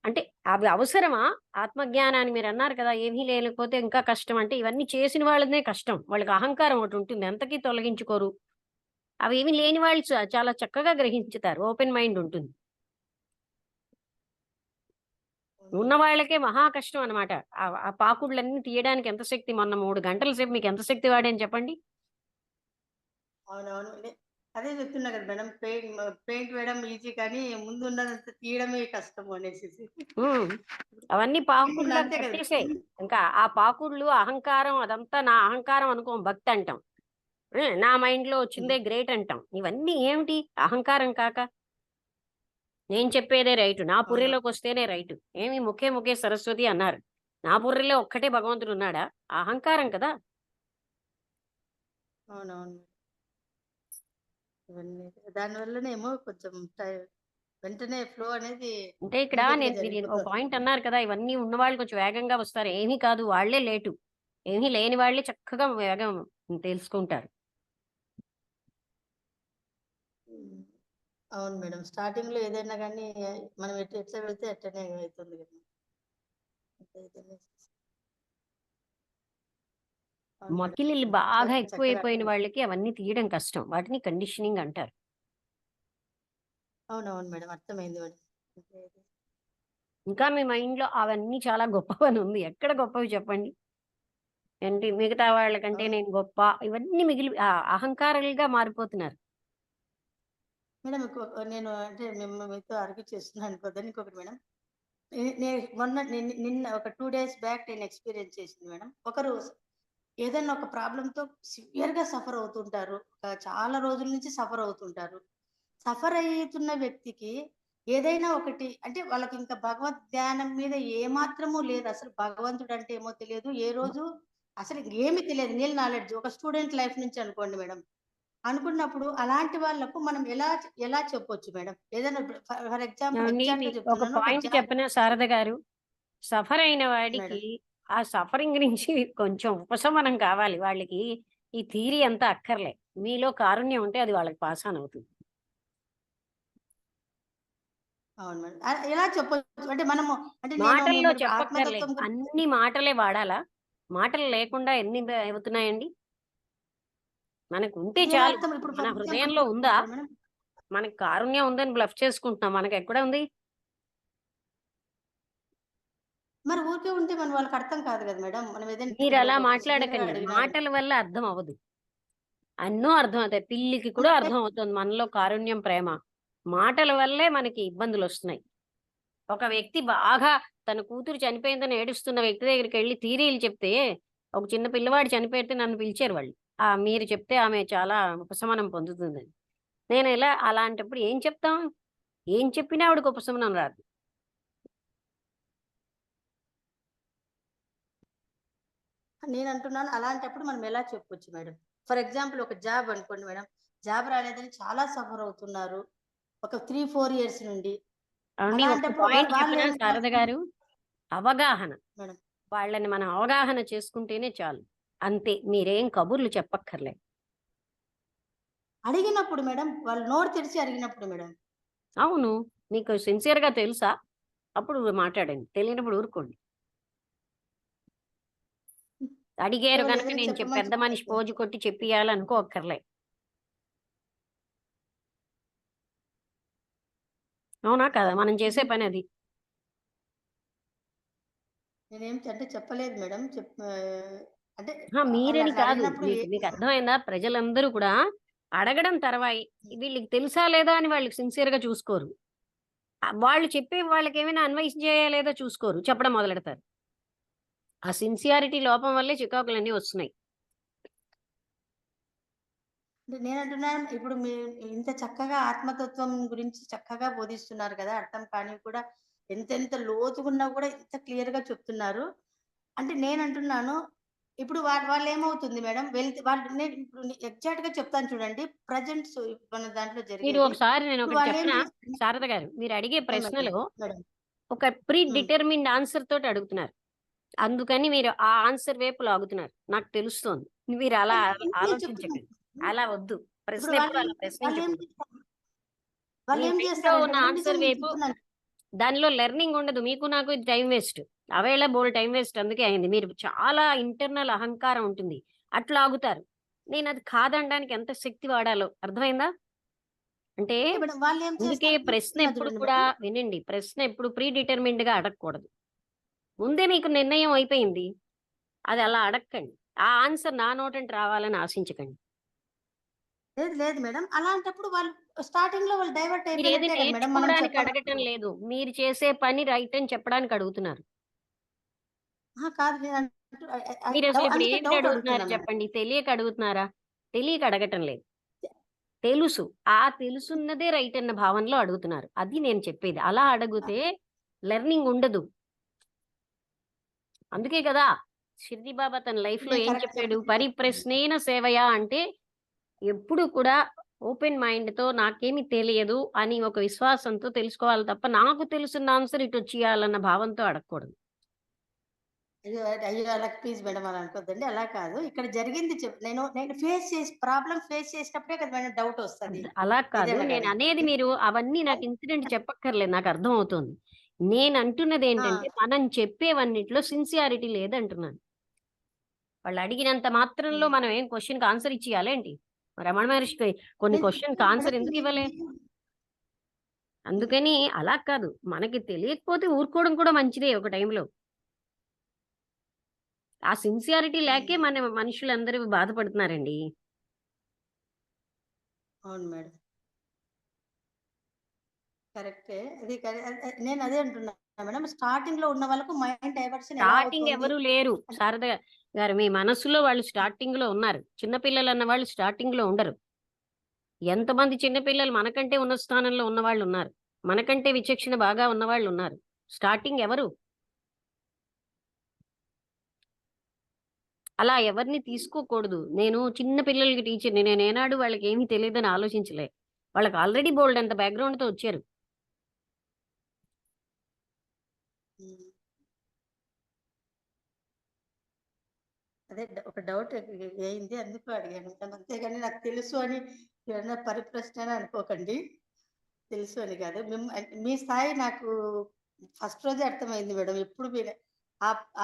అంటే అవి అవసరమా? ఆత్మజ్ఞానాన్ని మీరన్నారు కదా! ఏమీ లేకపోతే ఇంకా కష్టం అంటే ఇవన్నీ చేసిన వాళ్ళదే కష్టం. వాళ్ళకి అహంకారం ఒకటుంటుంది. ఎంతకీ తొలగించుకోరు. అవేమీ లేని వాళ్ళు చాలా చక్కగా గ్రహించుతారు. ఓపెన్ మైండ్ ఉంటుంది. ఉన్న వాళ్ళకే మహా కష్టం అన్నమాట. ఆ పాకుడ్లన్నీ తీయడానికి ఎంత శక్తి మొన్న 3 గంటల సేపు మీకెంత శక్తి వాడాను చెప్పండి? అవునవును. అదే చెప్తున్నా కదా మేడం. పెయింట్ వేయడం ఈజీ కానీ ముందున్నదంతా తీయడమే కష్టం అనేసేసి. హ్మ్. అవన్నీ ఇప్పుడు పాకుడులాగా అంతే కదా పట్టేసాయి. మేడం. ఇంకా ఆ పాకుడ్లు, అహంకారం అదంతా నా అహంకారం అనుకోం భక్తి అంటాం. నా మైండ్‌లో వచ్చిందే గ్రేట్ అంటాం. ఇవన్నీ ఏమిటి? అహంకారం కాక? నేను చెప్పేదే రైటు. నా అవును. పుర్రెలోకొస్తేనే రైటు. ఏమి ముఖే ముఖే సరస్వతి అన్నారు. నా బుర్రలో ఒక్కటే భగవంతుడున్నాడా? అహంకారం కదా! అవునవును. ఇవన్నీ దానివల్లనేమో కొంచెం వెంటనే ఫ్లో అనేది అంటే ఇక్కడ ఇమ్మీడియేట్‌గా మీరు ఒక జరిగిపోతుంది. పాయింట్ అన్నారు కదా! ఇవన్నీ ఉన్నవాళ్ళు కొంచెం వేగంగా వస్తారు. ఏమీ కాదు వాళ్ళే లేటు. ఏమీ లేని వాళ్ళే చక్కగా వేగం తెలుసుకుంటారు. హ్మ్. అవును మేడం. స్టార్టింగ్‌లో ఏదైనా గాని మనం ఎట్లా వెళ్తే అట్లనే అయితుంది కదా! ఏదైనా అవును మేడం. మకిలీలు బాగా చక్కగా ఎక్కువైపోయిన అర్థమైంది. వాళ్ళకి అవన్నీ తీయడం కష్టం. వాటిని కండిషనింగ్ అంటారు. అవునవును మేడం. అర్థమైంది మేడం. అదే, అదే. ఇంకా మీ మైండ్‌లో అవన్నీ చాలా గొప్పవని ఉంది. ఎక్కడ గొప్పవి చెప్పండి? ఏంటి మిగతా వాళ్ళకంటే అవును నేను గొప్ప ఇవన్నీ అహంకారులుగా మారిపోతున్నారు. మేడం. నేను అంటే మీతో ఆర్గ్యూ చేస్తున్నాను అనుకోద్దని ఇంకొకటి మేడం. మొన్న నిన్న ఒక 2 డేస్ బ్యాక్ నేను ఎక్స్‌పీరియన్స్ చేసింది మేడం. ఒకరు ఏదైనా ఒక ప్రాబ్లమ్‌తో సివియర్‌గా సఫర్ అవుతుంటారు. చాలా రోజుల నుంచి సఫర్ అవుతుంటారు. సఫర్ అయితున్న వ్యక్తికి ఏదైనా ఒకటి అంటే వాళ్ళకి ఇంకా భగవద్ ధ్యానం మీద ఏమాత్రము లేదు. అసలు భగవంతుడు అంటే ఏమో తెలియదు. ఏ రోజు అసలు ఏమి తెలియదు. నీల్ నాలెడ్జ్ ఒక స్టూడెంట్ లైఫ్ నుంచి అనుకోండి మేడం. అనుకున్నప్పుడు అలాంటి వాళ్ళకు మనం ఎలా చెప్పొచ్చు మేడం? ఏదైనా ఇప్పుడు ఫర్ ఎగ్జాంపుల్ ఏవండీ ఎగ్జాక్ట్‌గా మీకు ఒక చెప్తున్నాను. ఒక పాయింట్ జాబ్ చెప్పనా శారద గారు? సఫర్ అయిన మేడం. వాడికి ఆ సఫరింగ్ నుంచి కొంచెం ఉపశమనం కావాలి. వాళ్ళకి ఈ థియరీ అంతా అక్కర్లే. మీలో కారుణ్యం ఉంటే అది వాళ్ళకి పాస్ ఆన్ అవుతుంది. అవును మేడం. ఎలా చెప్పొచ్చు? అంటే మనము అంటే మాటల్లో మీరు చెప్పక్కర్లేదు. ఆత్మతత్వం గురించి అన్ని మాటలే వాడాలా? మాటలు లేకుండా ఎన్ని అవుతున్నాయండి? మనకుంటే అది ఎలా చాలు. అర్థం? ఇప్పుడు మన ఫర్ ఎగ్జాంపుల్ హృదయంలో ఉందా? చెప్పండి మేడం. మనకి కారుణ్యం ఉందని బ్లఫ్ చేసుకుంటున్నాం. మనకెక్కడ ఉంది? మరి ఊరికే ఉంటే మన వాళ్ళకి అర్థం కాదు కదా మేడం. మనం ఏదైనా మీరలా సివియర్‌గా మాట్లాడకండి. అడిగినామని. మాటల వల్ల అర్థం అవ్వదు. అన్నో అర్థమవుతాయి. పిల్లికి కూడా అంటే అర్థమవుతుంది మనలో కారుణ్యం, ప్రేమ. మాటల వల్లే మనకి ఇబ్బందులు వస్తున్నాయి. ఒక వ్యక్తి బాగా తన కూతురు చనిపోయిందని ఏడుస్తున్న వ్యక్తి దగ్గరికి వెళ్లి థియరీలు చెప్తే, ఒక చిన్న పిల్లవాడు చనిపోతే నన్ను పిలిచారు వాళ్ళు. మీరు చెప్తే ఆమె చాలా ఉపశమనం పొందుతుందని. నేను అలాంటప్పుడు ఏం చెప్తాం? ఏం చెప్పినా ఆవిడకి ఉపశమనం రాదు. నేను అంటున్నాను అలాంటప్పుడు మనం ఎలా చెప్పొచ్చు మేడం? ఫర్ ఎగ్జాంపుల్ ఒక జాబ్ అనుకోండి మేడం. జాబ్ రాలేదని చాలా సఫర్ అవుతున్నారు. ఒక 3, 4 ఇయర్స్ నుండి. ఏవండీ, ఒక అలాంటప్పుడు పాయింట్ వాళ్ళు చెప్పనా ఏం శారద గారు? అవగాహన. మేడం వాళ్ళని మనం అవగాహన చేసుకుంటేనే చాలు. అంతే. మీరేం కబుర్లు చెప్పక్కర్లే. అడిగినప్పుడు మేడం, వాళ్ళు నోరు తెరిచి అడిగినప్పుడు మేడం. అవును. మీకు సిన్సియర్‌గా తెలుసా? అప్పుడు మాట్లాడండి. తెలియనప్పుడు ఊరుకోండి. అడిగారు కేవలం గనక ఏదైనా నేను చెప్పమని పెద్ద చెప్తే మనిషి పోజు కొట్టి చెప్పియాలనుకోక్కర్లే. అవునా కాదా? మనం చేసే పని అది. నేనేం అంటే చెప్పలేదు మేడం. అంటే వాళ్ళు మీరని అట్లా కాదు. అడిగినప్పుడు మీకు మీకు అర్థమైందా? ప్రజలందరూ కూడా అడగడం తర్వాయి వీళ్ళకి తెలుసా లేదా అని వాళ్ళు సిన్సియర్‌గా చూసుకోరు. వాళ్ళు చెప్పే వాళ్ళకేమైనా అన్వయించాయా లేదా చూసుకోరు. చెప్పడం మొదలెడతారు. ఆ సిన్సియారిటీ లోపం వల్లే చికాకులన్నీ వస్తున్నాయి. అంటే నేనంటున్నాను ఇప్పుడు ఇంత చక్కగా ఆత్మతత్వం గురించి చక్కగా బోధిస్తున్నారు కదా! అర్థం కానివి కూడా ఎంతెంత లోతుగున్నా కూడా ఇంత క్లియర్‌గా చెప్తున్నారు. అంటే నేనంటున్నాను, ఇప్పుడు వాళ్ళేమవుతుంది మేడం నేను ఇప్పుడు ఎగ్జాక్ట్‌గా చెప్తాను చూడండి. ప్రెజెంట్స్ మన దాంట్లో మీరు జరిగేది. ఒకసారి ఇప్పుడు నేనొకటి వాళ్ళేం చెప్పనా? చేస్తున్నారు శారద గారు, మీరడిగే మేడం. ప్రశ్నలో మేడం. ఒక ప్రీ హ్మ్. డిటర్మిన్డ్ ఆన్సర్ తోటి అడుగుతున్నారు. అందుకని మీరు ఆ ఆన్సర్ వైపు లాగుతున్నారు. నాకు తెలుస్తోంది. మీరు అలా నేను చెప్తున్నాను. ఆలోచించకండి. అలా వద్దు. ప్రశ్న ఇప్పుడు ఎప్పుడు అలా వాళ్ళేం ప్రశ్నించకూడదు. చేస్తారు మీ వాళ్ళేం మైండ్‌లో చేస్తారంటే ఉన్న మేడం ఆన్సర్ నిజంగా నేను వైపు చెప్తున్నాను. దానిలో లెర్నింగ్ ఉండదు. మీకు నాకు ఇది టైమ్ వేస్ట్. అవేళ బోలెడు టైమ్ వేస్ట్ అందుకే అయింది. మీరు చాలా ఇంటర్నల్ అహంకారం ఉంటుంది. అట్లా ఆగుతారు. నేనది కాదనడానికి ఎంత శక్తి వాడాలో అర్థమైందా? అంటే ఓకే మేడం. వాళ్ళేం అందుకే చేస్తారంటే ప్రశ్న చెప్తున్నా ఎప్పుడు చూడండి కూడా మేడం. వినండి. ప్రశ్న ఎప్పుడు ప్రీ డిటర్మిన్డ్‌గా అడగకూడదు. ముందే మీకు నిర్ణయం అయిపోయింది. అది అలా అడక్కండి. ఆ ఆన్సర్ నా నోటంట రావాలని ఆశించకండి. లేదు లేదు మేడం. అలాంటప్పుడు స్టార్టింగ్‌లో వాళ్ళు డైవర్ట్ మీరేది అయిపోయినట్టే కదా మేడం మనం నేర్చుకోవడానికి అడగటం చెప్పనప్పుడు. లేదు. మీరు చేసే పని రైట్ అని చెప్పడానికి అడుగుతున్నారు. అహా! కాదు నేను మీరసలు ఇప్పుడు అందుకే ఏంటి డౌట్ అడుగుతున్నారు అడుగుతున్నా మేడం. చెప్పండి? తెలియక అడుగుతున్నారా? తెలియక అడగటం లేదు. తెలుసు. ఆ తెలుసున్నదే రైట్ అన్న భావనలో అడుగుతున్నారు. అది నేను చెప్పేది. అలా అడిగితే లెర్నింగ్ ఉండదు. అందుకే కదా! షిర్డీ బాబా తన లైఫ్‌లో నేను ఏం కరెక్ట్ చెప్పాడు? చెప్తున్నాను. పరిప్రశ్నేన సేవయా అంటే ఎప్పుడు కూడా ఓపెన్ మైండ్‌తో నాకేమి తెలియదు అని ఒక విశ్వాసంతో తెలుసుకోవాలి తప్ప, నాకు తెలుసున్న ఆన్సర్ ఇటొచ్చేయాలన్న భావంతో అడగకూడదు. అయ్యో! అయ్యో! అలా ప్లీజ్ మేడం అలా అనుకోద్దండి. అలా కాదు. ఇక్కడ జరిగింది నేను నేను ప్రాబ్లమ్ ఫేస్ చేసినప్పుడే కదా మేడం డౌట్ వస్తది. అలా కాదు. ఏదైనా గాని. నేననేది మీరు అవన్నీ నాకు ఇన్సిడెంట్ చెప్పక్కర్లేదు. నాకర్థమవుతోంది. ఆ! నేనంటున్నదేంటంటే, మనం చెప్పేవన్నిట్లో సిన్సియారిటీ లేదంటున్నాను. వాళ్ళడిగినంత మాత్రంలో హ్మ్. మనం ఏం క్వెషన్‌కి ఆన్సర్ ఇచ్చేయాలేంటి? రమణ మహర్షికి కొన్ని నేను క్వెషన్‌కి చెప్తున్నాను ఆన్సర్ మేడం. ఎందుకివ్వలే? హ్మ్. అందుకని అలా కాదు. మనకి తెలియకపోతే ఊరుకోవడం కూడా మంచిదే ఒక టైంలో. ఆ సిన్సియారిటీ లేకే హ్మ్. మన మనుషులందరూ బాధపడుతున్నారండి. అవును మేడం. కరెక్టే. అది నేను అదే అంటున్నా మేడం. స్టార్టింగ్‌లో ఉన్న వాళ్ళకు మైండ్ డైవర్షన్ ఎలా స్టార్టింగ్ అవుతుంది? ఎవరు లేరు. అంటే శారద గారు మీ మనసులో వాళ్ళు స్టార్టింగ్‌లో ఉన్నారు. చిన్న పిల్లలన్న వాళ్ళు స్టార్టింగ్‌లో ఉండరు. ఎంతమంది చిన్న పిల్లలు మనకంటే ఉన్నత స్థానంలో ఉన్నవాళ్ళున్నారు. మనకంటే విచక్షణ బాగా ఉన్నవాళ్ళున్నారు. స్టార్టింగ్ ఎవరు? అలా ఎవరిని తీసుకోకూడదు. నేను చిన్న పిల్లలకి టీచర్‌ని. నేనేనాడు వాళ్ళకేమి తెలీదని ఆలోచించలే. వాళ్ళకి ఆల్రెడీ బోలెడంత బ్యాక్‌గ్రౌండ్‌తో వచ్చారు. హ్మ్. అదే ఒక డౌట్ అయింది. అందుకు అడిగాను. అంతేగాని నాకు తెలుసు అని ఏమన్నా పరిప్రశ్న అని అనుకోకండి. తెలుసు అని కాదు. మీ స్థాయి నాకు ఫస్ట్ రోజే అర్థమైంది మేడం. ఎప్పుడు మీరు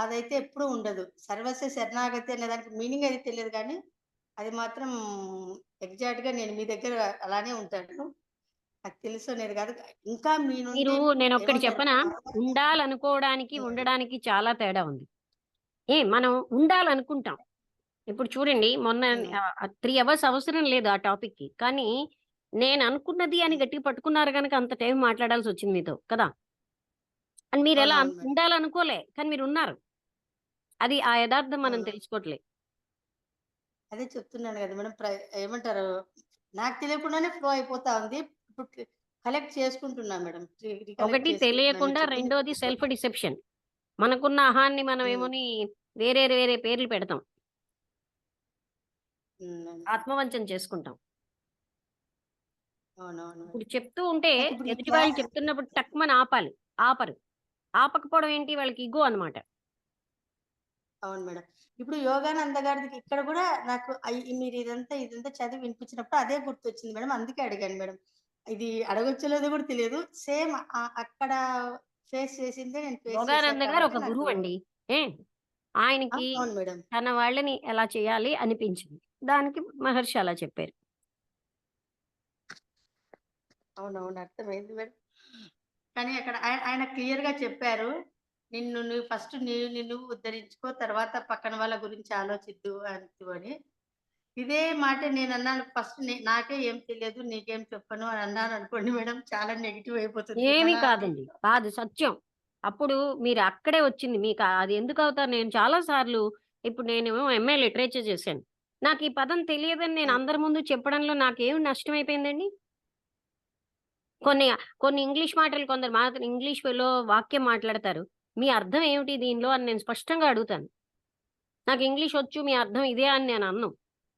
అదైతే ఎప్పుడూ ఉండదు. సర్వస్వ శరణాగతి అనే దానికి మీనింగ్ అయితే తెలియదు గానీ, అది మాత్రం ఎగ్జాక్ట్‌గా నేను మీ దగ్గర అలానే ఉంటాను. నాకు తెలుసు అనేది కాదు. ఇంకా మీ మీరు నుండి నేనొక్కటి ఏమంటారు? చెప్పనా? ఉండాలనుకోవడానికి, హ్మ్. ఉండడానికి చాలా తేడా ఉంది. మనం ఉండాలనుకుంటాం. ఇప్పుడు చూడండి మొన్న హ్మ్. 3 అవర్స్ అవసరం లేదు ఆ టాపిక్‌కి. కానీ నేను అనుకున్నది అని గట్టిగా పట్టుకున్నారు గనక అంత టైం మాట్లాడాల్సి వచ్చింది మీతో కదా! అని మీరు ఎలా అవునవును మేడం. ఉండాలనుకోలే. కానీ మీరున్నారు. అది ఆ యథార్థం మనం అవును. తెలుసుకోవట్లే. అదే చెప్తున్నాను కదా మేడం. ఏమంటారు, నాకు తెలియకుండానే ఫ్లో అయిపోతా ఉంది. ఇప్పుడు కలెక్ట్ చేసుకుంటున్నా మేడం. రికలెక్ట్ ఒకటి చేసుకుంటున్నా మీరు తెలియకుండా, చెప్పింది. రెండోది సెల్ఫ్ డిసెప్షన్. మనకున్న అహాన్ని మనం హ్మ్. ఏమోని వేరే వేరే పేర్లు పెడతాం. హ్మ్. ఆత్మవంచన చేసుకుంటాం. అవునవును మేడం. ఇప్పుడు చెప్తూ ఉంటే నాకు ఇప్పుడు ఈ ఎదుటి వాళ్ళు చెప్తున్నప్పుడు టక్‌మని ఆపాలి. ఆపరు. ఆపకపోవడం ఏంటి వాళ్ళకి ఇగో అన్నమాట. అవును మేడం. ఇప్పుడు యోగానంద గారిది ఇక్కడ గూడా నాకు మీరు ఇదంతా చదివి వినిపించినప్పుడు అదే గుర్తొచ్చింది మేడం. అందుకే అడిగాను మేడం. ఇది అడగొచ్చో లేదో కూడా తెలియదు. సేమ్ అక్కడ ఫేస్ చేసిందే నేను ఫేస్ చేశా యోగానంద గారు కాబట్టి ఒక నాకు గురువండి. ఏ ఆయనకి అవును మేడం. తన వాళ్ళని ఎలా చేయాలి అనిపించింది. దానికి మహర్షి అలా చెప్పారు. అవునవును. అర్థమైంది మేడం. కానీ అక్కడ ఆయన క్లియర్‌గా చెప్పారు. నువ్వు ఫస్ట్ నిన్ను ఉద్ధరించుకో. తర్వాత పక్కన వాళ్ళ గురించి ఆలోచిద్దు అని. ఇదే మాట నేనన్నాను ఫస్ట్ నాకే ఏం తెలియదు. నీకేం చెప్పను అని అన్నాననుకోండి మేడం, చాలా నెగెటివ్ అయిపోతుంది. ఏమీ కాదండి. కాదు సత్యం. అప్పుడు మీరు అక్కడే వచ్చింది. మీకు అది ఎందుకవుతారు నేను చాలా సార్లు ఇప్పుడు నేనేమో ఎంఏ లిటరేచర్ చేశాను. నాకు ఈ పదం తెలియదని నేను హ్మ్. అందరి ముందు చెప్పడంలో నాకేమి నష్టమైపోయిందండి? కొన్ని కొన్ని ఇంగ్లీష్ మాటలు కొందరు మాత్రం ఇంగ్లీష్‌లో వాక్యం మాట్లాడతారు. మీ అర్థం ఏమిటి దీనిలో అని నేను స్పష్టంగా అడుగుతాను. నాకు ఇంగ్లీష్ వచ్చు మీ అర్థం ఇదే అని నేను అనను.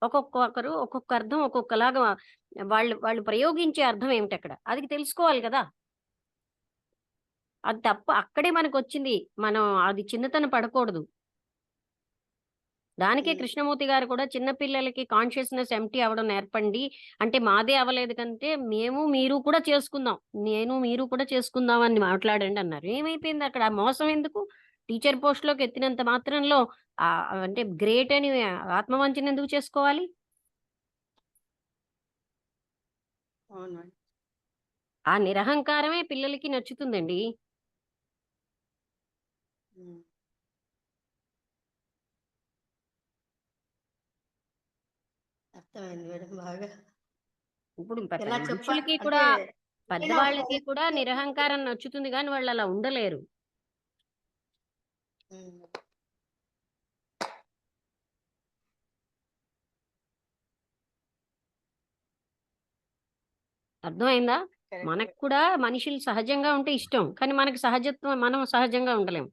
ఒక్కొక్కరు ఒక్కొక్క అర్థం ఒక్కొక్కలాగా వాళ్ళు వాళ్ళు ప్రయోగించే అర్థం ఏమిటక్కడ? అది తెలుసుకోవాలి కదా! అది తప్పు అక్కడే మనకొచ్చింది. మనం అది చిన్నతనం పడకూడదు. దానికే హ్మ్. కృష్ణమూర్తి గారు కూడా చిన్న పిల్లలకి కాన్షియస్‌నెస్ ఎంప్టీ అవ్వడం నేర్పండి. అంటే మాదే అవ్వలేదు కంటే మేము, మీరు కూడా చేసుకుందాం. నేను, మీరు కూడా చేసుకుందాం అని మాట్లాడండి అన్నారు. ఏమైపోయింది అక్కడ? ఆ మోసం ఎందుకు? టీచర్ పోస్ట్‌లోకి ఎత్తినంత మాత్రంలో అంటే గ్రేట్ అని ఆత్మవంచన ఎందుకు చేసుకోవాలి? అవును మేడం. ఆ నిరహంకారమే పిల్లలకి నచ్చుతుందండి. హ్మ్. అర్థమైంది మేడం బాగా. ఇప్పుడు ఎలా మనుషులకి అంటే కూడా ఏదైనా ఒక పెద్దవాళ్ళకి కూడా నిరహంకారం నచ్చుతుంది గానీ వాళ్ళలా ఉండలేరు. హ్మ్. అర్థమైందా? కరెక్ట్. మనకు కూడా మనుషులు సహజంగా ఉంటే ఇష్టం. కానీ మనకి సహజత్వం మనం సహజంగా ఉండలేం.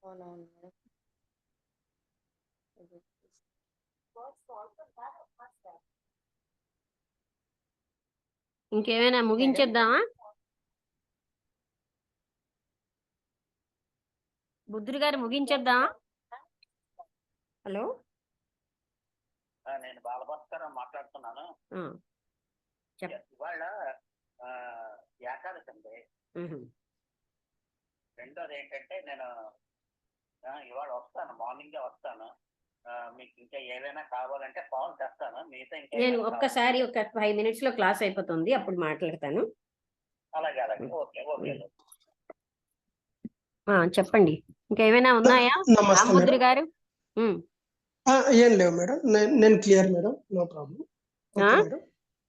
అవునవును మేడం. అదే. ఇంకేమైనా మేడం. ముగించేద్దామా? బుద్ధుడు గారు ముగించేద్దామా? హలో! నేను బాలభాస్కర్ మాట్లాడుతున్నాను. ఆ! ఇవాళ ఏకాదశి అండి. హుహు. రెండోది ఏంటంటే నేను ఇవాళ వస్తాను, మార్నింగే వస్తాను. మీకు ఇంకా ఏదైనా కావాలంటే కాల్ చేస్తాను. మిగతా ఇంకా నేను ఏమైనా ఒక్కసారి ఒక 5 మినిట్స్‌లో క్లాస్ అయిపోతుంది. అప్పుడు మాట్లాడతాను. అలాగే అలాగే. హ్మ్. Okay okay. హ్మ్. చెప్పండి. ఇంకేమైనా ఉన్నాయా? నమస్తే రాంబుద్రి మేడం. గారు? హ్మ్. ఏం లేవు మేడం. నేను క్లియర్ మేడం. No problem. ఆ! Okay madam.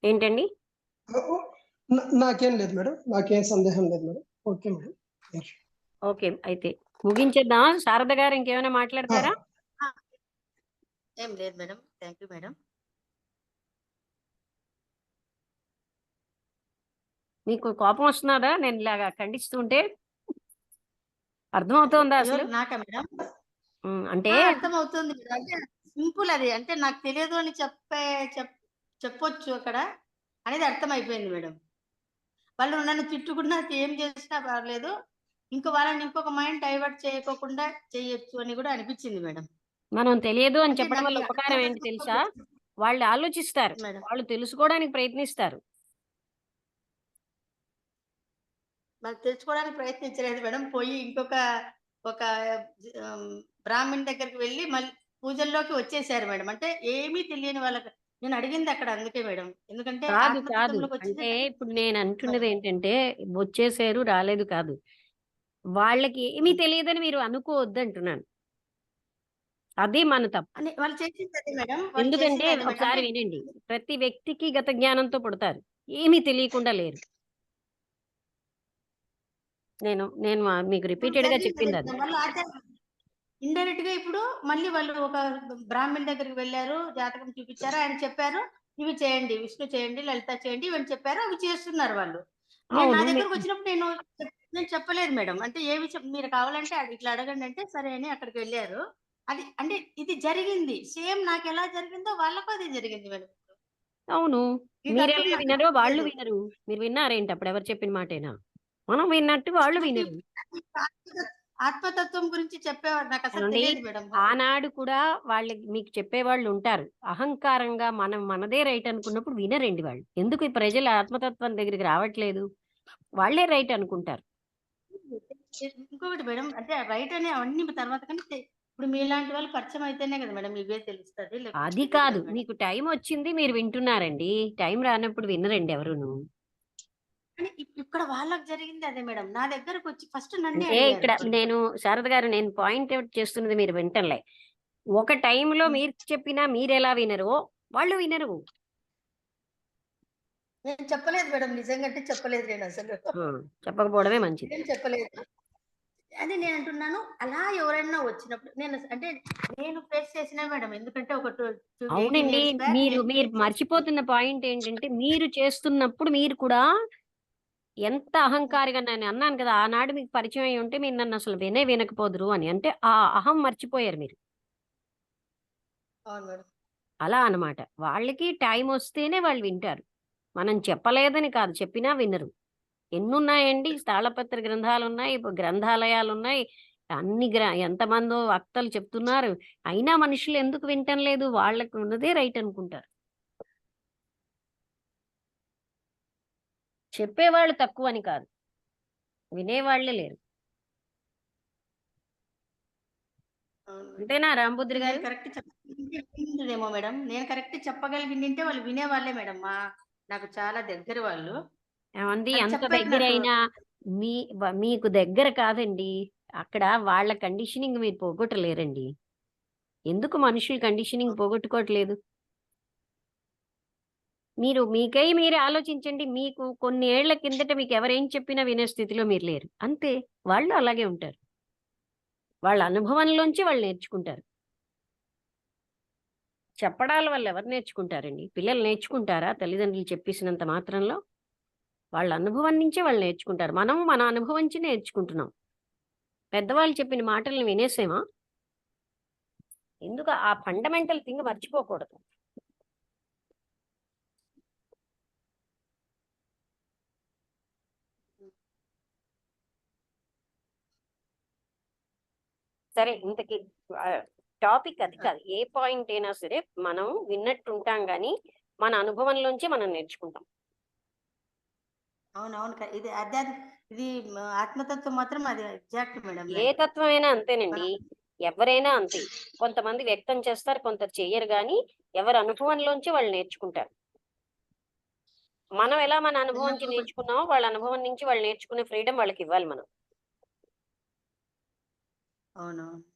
ఏంటండి? నాకేం లేదు మేడం. నాకేం సందేహం లేదు madam. Okay madam. Thank you. Okay. అయితే ముగించేద్దామా? శారద గారు ఇంకేమైనా ఆ! మాట్లాడతారా? ఆ! ఏం లేదు మేడం. Thank you madam. మీకు కోపం వస్తున్నాదా? నేను ఇలాగా ఖండిస్తుంటే? అర్థమవుతోందా అసలు? నాకా మేడం? అంటే అర్థమవుతుంది మేడం. అంటే సింపుల్ అది. అంటే నాకు తెలియదు అని చెప్పొచ్చు అక్కడ అనేది అర్థమైపోయింది మేడం. వాళ్ళు నన్ను తిట్టుకున్నా, ఏం చేసినా పర్లేదు. వాళ్ళని ఇంకొక మైండ్ డైవర్ట్ చేయకోకుండా చేయొచ్చు అని గూడా అనిపిచ్చింది మేడం. మనం తెలియదు అని అంటే చెప్పడం నాకు వల్ల ఈ ఉపకారం ఏంటి తెలుసా? అర్థం వాళ్ళు ఆలోచిస్తారు. మేడం. వాళ్ళు తెలుసుకోవడానికి ప్రయత్నిస్తారు. మరి తెలుసుకోవడానికి ప్రయత్నించలేదు మేడం. పోయి ఒక బ్రాహ్మణ్ దగ్గరికి వెళ్లి మళ్ళీ పూజల్లోకి వచ్చేసారు మేడం. అంటే ఏమీ తెలియని వాళ్ళకి నేను అడిగింది అక్కడ అందుకే మేడం. ఎందుకంటే కాదు. కాదు. ఆత్మతత్వంలోకి వచ్చింది అంటే ఇప్పుడు నేను మేడం. అంటున్నదేంటంటే వచ్చేసారు, రాలేదు కాదు. వాళ్ళకి ఏమీ హ్మ్. తెలియదని మీరు అనుకోవద్దంటున్నాను. అది మన తప్పు. అని వాళ్ళు చేసింది అదే మేడం. వాళ్ళు ఎందుకంటే చేసింది అదే మేడం. ఒకసారి అంటే వినండి, ప్రతి వ్యక్తికి గత జ్ఞానంతో పుడతారు, ఏమీ తెలియకుండా లేరు. నేను నేను మీకు ఇప్పుడు రిపీటెడ్ గా జరిగింది అదే చెప్పింది అది. మేడం. వాళ్ళు ఇండైరెక్ట్ గా ఇప్పుడు మళ్ళీ వాళ్ళు ఒక బ్రాహ్మణ్ దగ్గరికి వెళ్ళారు, జాతకం చూపించారు, ఆయన చెప్పారు ఇవి చేయండి, విష్ణు చేయండి, లలిత చేయండి, ఇవన్నీ చెప్పారు, అవి చేస్తున్నారు వాళ్ళు. నేను నా అవును. దగ్గరకు వచ్చినప్పుడు నేను చెప్పలేదు మేడం. అంటే ఏ విషయం మీరు కావాలంటే ఇట్లా అడగండి అంటే సరే అని అక్కడికి వెళ్ళారు. అది అంటే ఇది జరిగింది సేమ్ నాకు ఎలా జరిగిందో వాళ్ళకు అదే జరిగింది మేడం. అవును. ఈ తత్వం మీరెలా నాకు వినరో వాళ్ళు లేదు. వినరు. మీరు విన్నారేంటి అప్పుడు ఎవరు చెప్పిన మాటేనా? మనం విన్నట్టు వాళ్ళు అంటే వినరు. ఆత్మతత్వం గురించి చెప్పేవారు నాకు అసలు ఏవండి, తెలియదు మేడం. ఆనాడు కూడా వాళ్ళకి మీకు చెప్పేవాళ్ళు ఉంటారు. అహంకారంగా మనం మనదే రైట్ అనుకున్నప్పుడు వినరండి వాళ్ళు. ఎందుకు ఈ ప్రజలు ఆత్మతత్వం దగ్గరికి రావట్లేదు? వాళ్ళే రైట్ అనుకుంటారు. ఇంకొకటి మేడం అంటే రైట్ అనే అవన్నీ తర్వాత కానీ ఇప్పుడు మీలాంటి వాళ్ళు పరిచయం అయితేనే కదా మేడం ఇవే తెలుస్తది. లేకపోతే అది తెలియదు కాదు. కదా మేడం. మీకు టైం వచ్చింది, మీరు వింటున్నారండి. టైం రానప్పుడు వినరండి ఎవరును. కానీ ఇక్కడ వాళ్ళకి జరిగింది అదే మేడం. నా దగ్గరకొచ్చి ఫస్ట్ నన్నే అంటే అడిగారు ఇక్కడ వాళ్ళు. నేను శారద గారు, నేను పాయింట్ ఔట్ చేస్తున్నది మీరు వింటంలే. ఒక టైంలో హ్మ్. మీరు చెప్పినా మీరెలా వినరో వాళ్ళు వినరు. నేను చెప్పలేదు మేడం. నిజంగా అంటే చెప్పలేదు నేనసలు. ఆ! చెప్పకపోవడమే మంచిది. నేను చెప్పలేదు. అదే నేనంటున్నాను. అలా ఎవరైనా వచ్చినప్పుడు అంటే నేను ఫేస్ చేసినా మేడం. ఎందుకంటే ఒక 18 అవునండి. ఇయర్స్ బ్యాక్ మీరు నేను మీరు ఫేస్ చేసినవి. మర్చిపోతున్న పాయింట్ ఏంటంటే, మీరు చేస్తున్నప్పుడు మీరు కూడా ఎంత అహంకారిగా, నేను అన్నాను కదా! ఆనాడు మీకు పరిచయం అయ్యి ఉంటే మీరు నన్నసలు వినే వినకపోదురు అని. అంటే ఆ అహం మర్చిపోయారు మీరు. అవును మేడం. అలా అన్నమాట. వాళ్ళకి టైమొస్తేనే వాళ్ళు వింటారు. మనం చెప్పలేదని కాదు, చెప్పినా వినరు. ఎన్నున్నాయండి, తాళపత్ర గ్రంథాలున్నాయి, గ్రంథాలయాలున్నాయి. అన్ని ఎంతమందో వక్తలు చెప్తున్నారు. అయినా మనుషులు ఎందుకు వినటం లేదు? వాళ్ళకి ఉన్నదే రైట్ అనుకుంటారు. చెప్పేవాళ్ళు తక్కువని కాదు, వినేవాళ్ళే లేరు. అవును మేడం. అంతేనా రాంబుద్రి నేను గారు? కరెక్ట్ వినిండేమో మేడం. నేను కరెక్ట్ చెప్పగలిగిండింటే వాళ్ళు వినేవాళ్ళే మేడం. నాకు చాలా దగ్గర వాళ్ళు. ఏవండీ, అది ఎంత చెప్పారు నాకు. దగ్గరైనా మీ మీకు దగ్గర కాదండి. అక్కడ వాళ్ళ కండిషనింగ్ మీరు పోగొట్టలేరండి. ఎందుకు మనుషులు కండిషనింగ్ పోగొట్టుకోవట్లేదు? మీరు మీకై మీరే ఆలోచించండి. మీకు కొన్ని ఏళ్ల కిందట మీకెవరేం చెప్పినా వినే స్థితిలో మీరు లేరు. అంతే. వాళ్ళు అలాగే ఉంటారు. వాళ్ళ అనుభవంలోంచి వాళ్ళు నేర్చుకుంటారు. చెప్పడాల వల్ల ఎవరు నేర్చుకుంటారండి? పిల్లలు నేర్చుకుంటారా తల్లిదండ్రులు చెప్పేసినంత మాత్రంలో? వాళ్ళ అనుభవం నుంచే వాళ్ళు నేర్చుకుంటారు. మనము మన అనుభవం నుంచి నేర్చుకుంటున్నాం. పెద్దవాళ్ళు చెప్పిన మాటల్ని వినేసామా? ఎందుకు ఆ ఫండమెంటల్ థింగ్ మర్చిపోకూడదు. సరే, ఇంతకి టాపిక్ అది కాదు. ఏ పాయింట్ అయినా సరే మనం విన్నట్టుంటాం గానీ, మన అనుభవంలోంచే మనం నేర్చుకుంటాం. అవునవును. ఇది ఆత్మతత్వం మాత్రం అది ఎగ్జాక్ట్ మేడం ఏ దానికి. తత్వమైనా అంతేనండి. మనం ఎవరైనా అంతే. కొంతమంది వ్యక్తం చేస్తారు, కొందరు చెయ్యరు గానీ, ఎవరి అనుభవంలోంచి వాళ్ళు నేర్చుకుంటారు. మనం ఎలా మన అనుభవం నుంచి విన్నప్పుడు నేర్చుకున్నామో, వాళ్ళ అనుభవం నుంచి వాళ్ళు నేర్చుకునే ఫ్రీడమ్ వాళ్ళకివ్వాలి మనం. అవునవును.